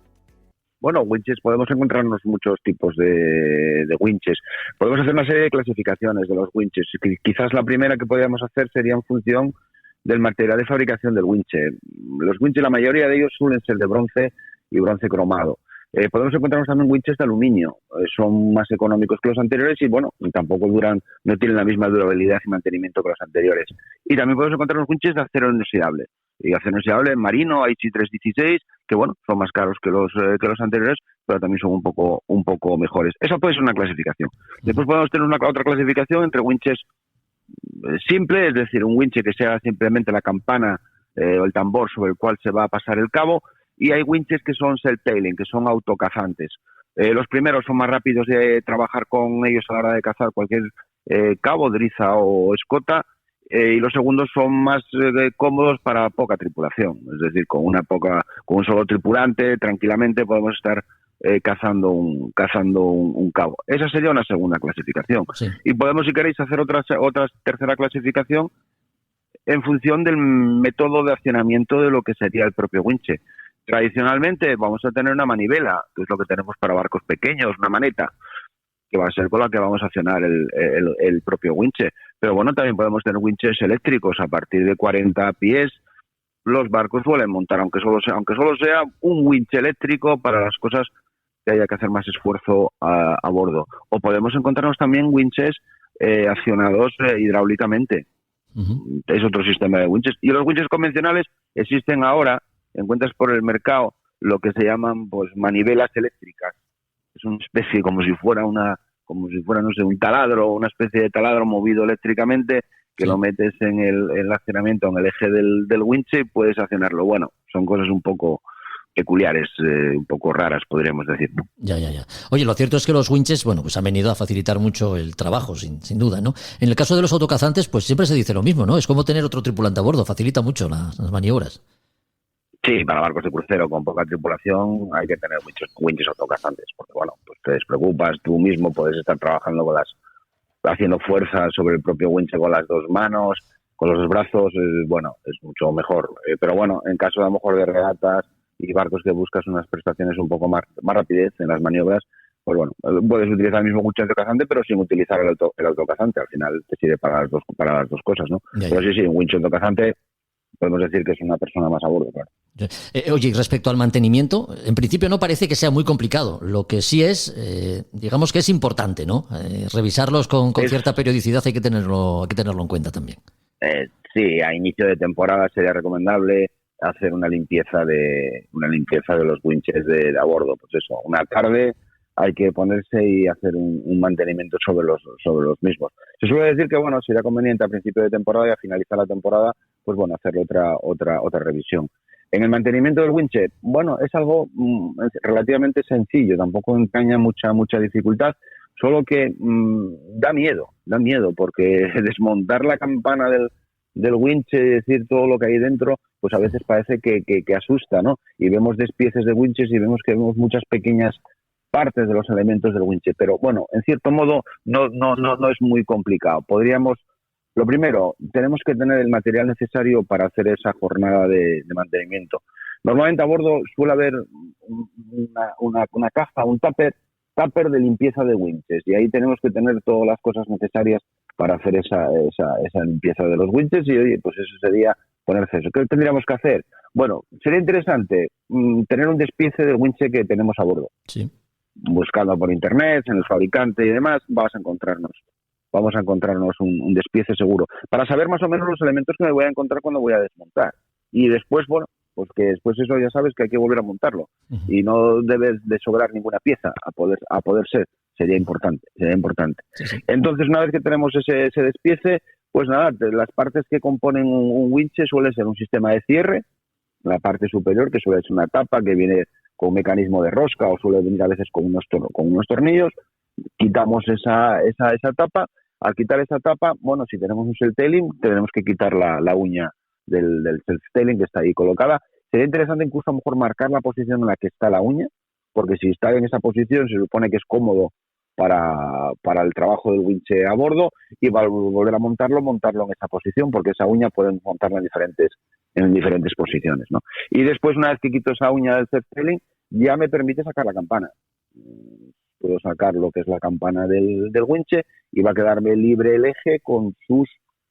Bueno, winches, podemos encontrarnos muchos tipos de winches. Podemos hacer una serie de clasificaciones de los winches. Quizás la primera que podríamos hacer sería en función del material de fabricación del winche. Los winches, la mayoría de ellos suelen ser de bronce y bronce cromado. Podemos encontrarnos también winches de aluminio. Son más económicos que los anteriores y, bueno, tampoco no tienen la misma durabilidad y mantenimiento que los anteriores. Y también podemos encontrarnos winches de acero inoxidable. Y acero inoxidable marino, HI316, que bueno, son más caros que los anteriores, pero también son un poco mejores. Esa puede ser una clasificación. Después podemos tener otra clasificación entre winches simple, es decir, un winche que sea simplemente la campana o el tambor sobre el cual se va a pasar el cabo, y hay winches que son self-tailing, que son autocazantes. Los primeros son más rápidos de trabajar con ellos a la hora de cazar cualquier cabo, driza o escota, y los segundos son más cómodos para poca tripulación, es decir, con un solo tripulante tranquilamente podemos estar cazando un cabo. Esa sería una segunda clasificación. Sí. Y podemos, si queréis, hacer otra tercera clasificación en función del método de accionamiento de lo que sería el propio winche. Tradicionalmente vamos a tener una manivela, que es lo que tenemos para barcos pequeños, una maneta, que va a ser con la que vamos a accionar el propio winche. Pero bueno, también podemos tener winches eléctricos a partir de 40 pies. Los barcos suelen montar, aunque solo sea un winche eléctrico para las cosas que haya que hacer más esfuerzo a bordo. O podemos encontrarnos también winches accionados hidráulicamente. Uh-huh. Es otro sistema de winches. Y los winches convencionales existen ahora, encuentras por el mercado lo que se llaman pues manivelas eléctricas. Es una especie como si fuera no sé, un taladro, una especie de taladro movido eléctricamente, que lo metes en el accionamiento, en el eje del winche, y puedes accionarlo. Bueno, son cosas un poco peculiares, un poco raras, podríamos decir. Ya. Oye, lo cierto es que los winches, bueno, pues han venido a facilitar mucho el trabajo, sin duda, ¿no? En el caso de los autocazantes, pues siempre se dice lo mismo, ¿no? Es como tener otro tripulante a bordo, facilita mucho las maniobras. Sí, para barcos de crucero con poca tripulación hay que tener muchos winches autocazantes, porque bueno, pues te despreocupas, tú mismo puedes estar trabajando haciendo fuerza sobre el propio winche con las dos manos, con los dos brazos, bueno, es mucho mejor. Pero bueno, en caso a lo mejor de regatas y barcos que buscas unas prestaciones un poco más rapidez en las maniobras, pues bueno, puedes utilizar el mismo winch autocazante, pero sin utilizar el autocazante. Al final te sirve para las dos cosas, ¿no? Pero sí, un winch autocazante podemos decir que es una persona más a bordo, claro. Oye, y respecto al mantenimiento, en principio no parece que sea muy complicado. Lo que sí es, digamos que es importante, ¿no? Revisarlos con cierta periodicidad, hay que tenerlo en cuenta también. Sí, a inicio de temporada sería recomendable hacer una limpieza de los winches de a bordo. Pues eso, una tarde hay que ponerse y hacer un mantenimiento sobre los mismos. Se suele decir que bueno, sería conveniente a principio de temporada y a finalizar la temporada, pues bueno, hacer otra revisión. En el mantenimiento del winche, bueno, es algo relativamente sencillo, tampoco entraña mucha dificultad, solo que da miedo, porque desmontar la campana del winche y decir todo lo que hay dentro, pues a veces parece que asusta, ¿no? Y vemos despieces de winches y vemos muchas pequeñas partes de los elementos del winche, pero bueno, en cierto modo no es muy complicado. Lo primero, tenemos que tener el material necesario para hacer esa jornada de mantenimiento. Normalmente a bordo suele haber una caja, un tupper de limpieza de winches, y ahí tenemos que tener todas las cosas necesarias para hacer esa limpieza de los winches, y oye, pues eso sería ponerse eso. ¿Qué tendríamos que hacer? Bueno, sería interesante tener un despiece del winche que tenemos a bordo. Sí. Buscando por internet, en el fabricante y demás, vamos a encontrarnos un despiece seguro, para saber más o menos los elementos que me voy a encontrar cuando voy a desmontar. Y después, bueno, pues que después eso ya sabes que hay que volver a montarlo. Y no debe de sobrar ninguna pieza a poder ser. Sería importante. Sí. Entonces, una vez que tenemos ese despiece, pues nada, las partes que componen un winche suele ser un sistema de cierre, la parte superior, que suele ser una tapa que viene con un mecanismo de rosca, o suele venir a veces con unos tornillos. Quitamos esa tapa. Al quitar esa tapa, bueno, si tenemos un self-tailing, tenemos que quitar la uña del self-tailing que está ahí colocada. Sería interesante incluso a lo mejor marcar la posición en la que está la uña, porque si está en esa posición se supone que es cómodo para el trabajo del winche a bordo, y para volver a montarlo en esa posición, porque esa uña pueden montarla en diferentes posiciones, ¿no? Y después, una vez que quito esa uña del self-tailing, ya me permite sacar la campana. Puedo sacar lo que es la campana del winche y va a quedarme libre el eje con sus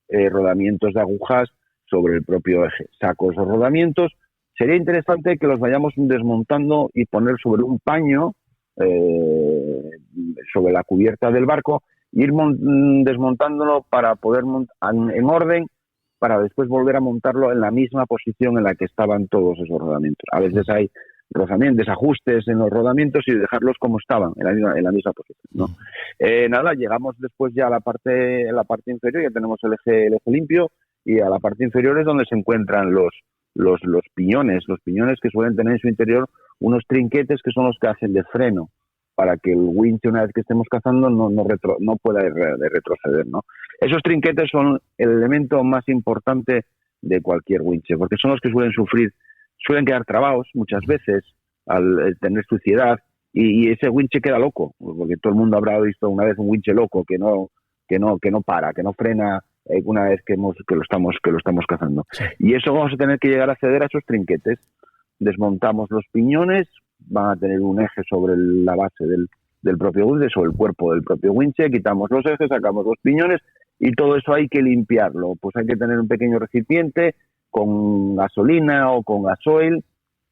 rodamientos de agujas sobre el propio eje. Saco esos rodamientos. Sería interesante que los vayamos desmontando y poner sobre un paño, sobre la cubierta del barco, ir desmontándolo para poder en orden, para después volver a montarlo en la misma posición en la que estaban todos esos rodamientos. A veces hay desajustes en los rodamientos y dejarlos como estaban, en la misma posición, ¿no? Nada, llegamos después ya a la parte inferior, ya tenemos el eje limpio, y a la parte inferior es donde se encuentran los piñones que suelen tener en su interior unos trinquetes que son los que hacen de freno, para que el winche, una vez que estemos cazando, no pueda retroceder, ¿no? Esos trinquetes son el elemento más importante de cualquier winche, porque son los que suelen quedar trabados muchas veces al tener suciedad, y ese winche queda loco, porque todo el mundo habrá visto una vez un winche loco que no para, que no frena una vez que lo estamos cazando. Sí. Y eso vamos a tener que llegar a acceder a esos trinquetes. Desmontamos los piñones, van a tener un eje sobre la base del propio winche, sobre el cuerpo del propio winche, quitamos los ejes, sacamos los piñones, y todo eso hay que limpiarlo. Pues hay que tener un pequeño recipiente con gasolina o con gasoil,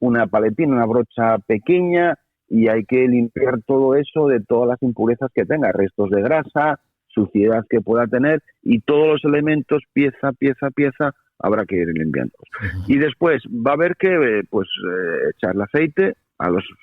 una paletina, una brocha pequeña, y hay que limpiar todo eso de todas las impurezas que tenga, restos de grasa, suciedad que pueda tener, y todos los elementos, pieza, habrá que ir limpiando. Y después va a haber que echarle aceite,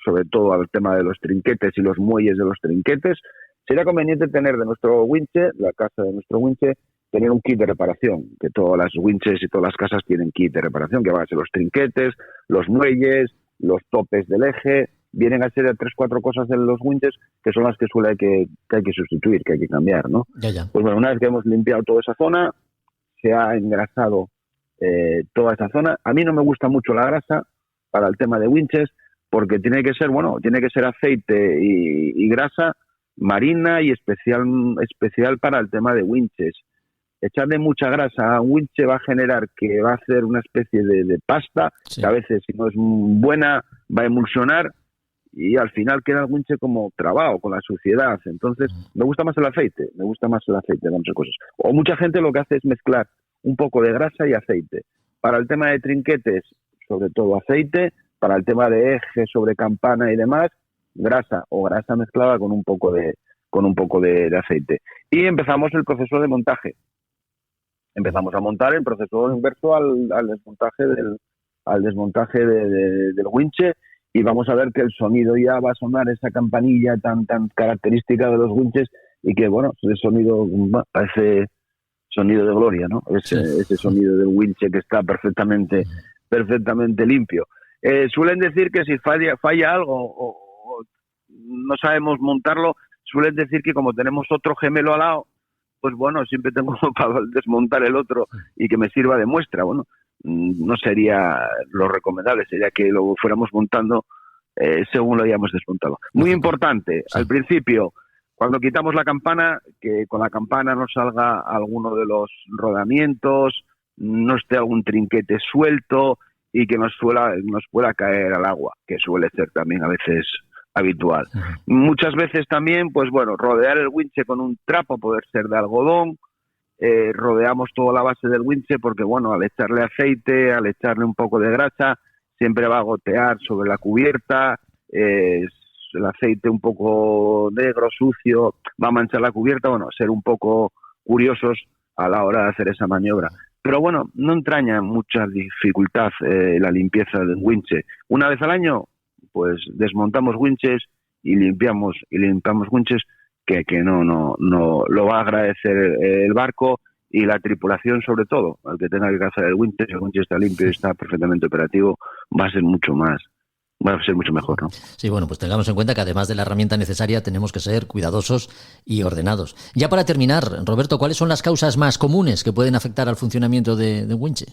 sobre todo al tema de los trinquetes y los muelles de los trinquetes. Sería conveniente tener de nuestro winche, la casa de nuestro winche, tener un kit de reparación, que todas las winches y todas las casas tienen kit de reparación, que van a ser los trinquetes, los muelles, los topes del eje. Vienen a ser 3-4 cosas de los winches que son las que que hay que sustituir, que hay que cambiar, ¿no? Ya. Pues bueno, una vez que hemos limpiado toda esa zona, se ha engrasado toda esa zona. A mí no me gusta mucho la grasa para el tema de winches, porque tiene que ser aceite y grasa marina, y especial para el tema de winches. Echarle mucha grasa a un winche va a generar que va a hacer una especie de pasta, sí, que a veces, si no es buena, va a emulsionar, y al final queda el winche como trabado con la suciedad. Entonces me gusta más el aceite de muchas cosas. O mucha gente lo que hace es mezclar un poco de grasa y aceite. Para el tema de trinquetes, sobre todo aceite. Para el tema de eje sobre campana y demás, grasa o grasa mezclada con un poco de aceite. Y empezamos el proceso de montaje. Empezamos a montar el proceso inverso al desmontaje del winche, y vamos a ver que el sonido ya va a sonar, esa campanilla tan característica de los winches, y que bueno, ese sonido parece sonido de gloria, ¿no? Ese sonido del winche que está perfectamente limpio. Suelen decir que si falla algo o no sabemos montarlo, suelen decir que como tenemos otro gemelo al lado, pues bueno, siempre tengo para desmontar el otro y que me sirva de muestra. Bueno, no sería lo recomendable, sería que lo fuéramos montando según lo hayamos desmontado. Muy importante, al principio, cuando quitamos la campana, que con la campana no salga alguno de los rodamientos, no esté algún trinquete suelto y que nos pueda caer al agua, que suele ser también a veces habitual. Muchas veces también, pues bueno, rodear el winche con un trapo, poder ser de algodón. Rodeamos toda la base del winche porque, bueno, al echarle aceite, al echarle un poco de grasa, siempre va a gotear sobre la cubierta, el aceite un poco negro, sucio, va a manchar la cubierta. Bueno, ser un poco curiosos a la hora de hacer esa maniobra. Pero bueno, no entraña mucha dificultad la limpieza del winche. Una vez al año, pues desmontamos winches y limpiamos winches, que no lo va a agradecer el barco y la tripulación, sobre todo, al que tenga que hacer el winche. Si el winche está limpio y está perfectamente operativo, va a ser mucho mejor, ¿no? Sí, bueno, pues tengamos en cuenta que además de la herramienta necesaria tenemos que ser cuidadosos y ordenados. Ya para terminar, Roberto, ¿cuáles son las causas más comunes que pueden afectar al funcionamiento de winche?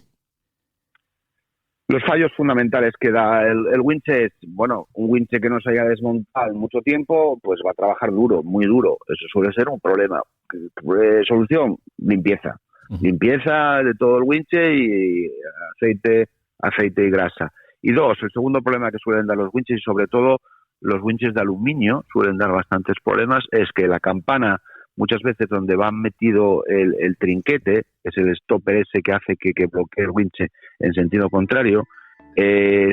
Los fallos fundamentales que da el winche es, bueno, un winche que no se haya desmontado en mucho tiempo, pues va a trabajar duro, muy duro. Eso suele ser un problema. Solución, limpieza. Limpieza de todo el winche y aceite y grasa. Y dos, el segundo problema que suelen dar los winches, y sobre todo los winches de aluminio suelen dar bastantes problemas, es que la campana, muchas veces donde va metido el trinquete, es el stopper ese que hace que bloquee el winche en sentido contrario,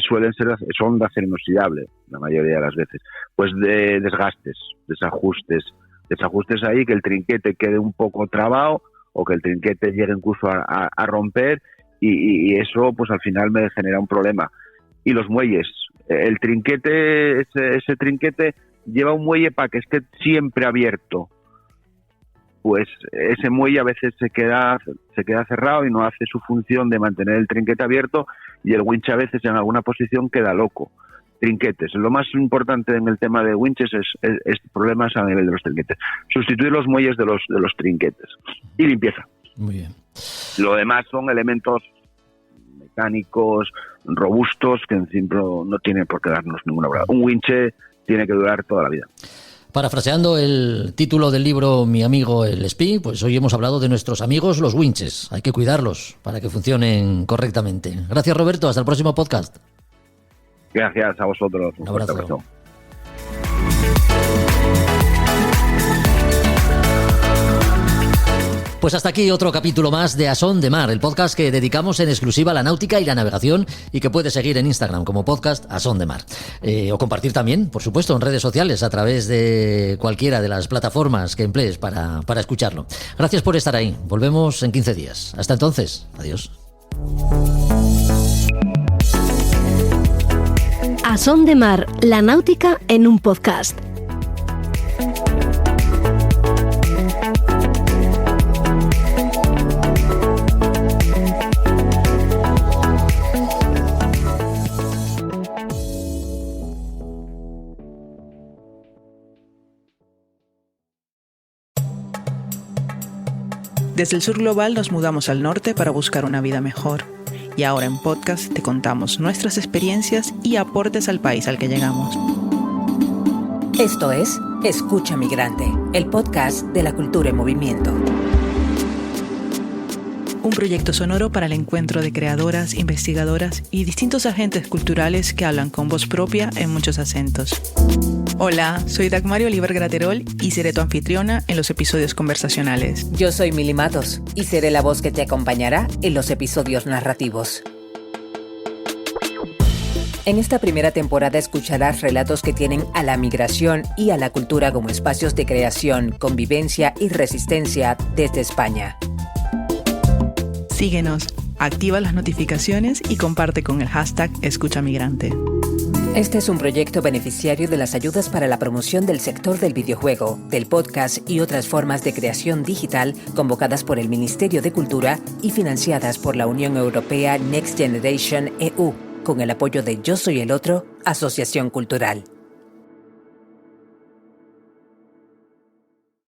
son de acero inoxidable la mayoría de las veces. Pues de desgastes, desajustes ahí, que el trinquete quede un poco trabado o que el trinquete llegue incluso a romper, y eso pues al final me genera un problema. Y los muelles, el trinquete, ese trinquete lleva un muelle para que esté siempre abierto. Pues ese muelle a veces se queda cerrado y no hace su función de mantener el trinquete abierto, y el winch a veces en alguna posición queda loco. Trinquetes. Lo más importante en el tema de winches es problemas a nivel de los trinquetes. Sustituir los muelles de los trinquetes. Y limpieza. Muy bien. Lo demás son elementos mecánicos, robustos, que en principio no tienen por qué darnos ninguna brava. Un winche tiene que durar toda la vida. Parafraseando el título del libro Mi amigo el espí, pues hoy hemos hablado de nuestros amigos los winches. Hay que cuidarlos para que funcionen correctamente. Gracias, Roberto. Hasta el próximo podcast. Gracias a vosotros. Un abrazo. Pues hasta aquí otro capítulo más de A Son de Mar, el podcast que dedicamos en exclusiva a la náutica y la navegación, y que puedes seguir en Instagram como podcast A Son de Mar. O compartir también, por supuesto, en redes sociales a través de cualquiera de las plataformas que emplees para escucharlo. Gracias por estar ahí. Volvemos en 15 días. Hasta entonces. Adiós. A Son de Mar, la náutica en un podcast. Desde el sur global nos mudamos al norte para buscar una vida mejor. Y ahora en podcast te contamos nuestras experiencias y aportes al país al que llegamos. Esto es Escucha Migrante, el podcast de la cultura en movimiento. un proyecto sonoro para el encuentro de creadoras, investigadoras y distintos agentes culturales que hablan con voz propia en muchos acentos. Hola, soy Dagmari Oliver Graterol y seré tu anfitriona en los episodios conversacionales. Yo soy Mili Matos y seré la voz que te acompañará en los episodios narrativos. En esta primera temporada escucharás relatos que tienen a la migración y a la cultura como espacios de creación, convivencia y resistencia desde España. Síguenos, activa las notificaciones y comparte con el hashtag #EscuchaMigrante. Este es un proyecto beneficiario de las ayudas para la promoción del sector del videojuego, del podcast y otras formas de creación digital convocadas por el Ministerio de Cultura y financiadas por la Unión Europea Next Generation EU, con el apoyo de Yo Soy el Otro, Asociación Cultural.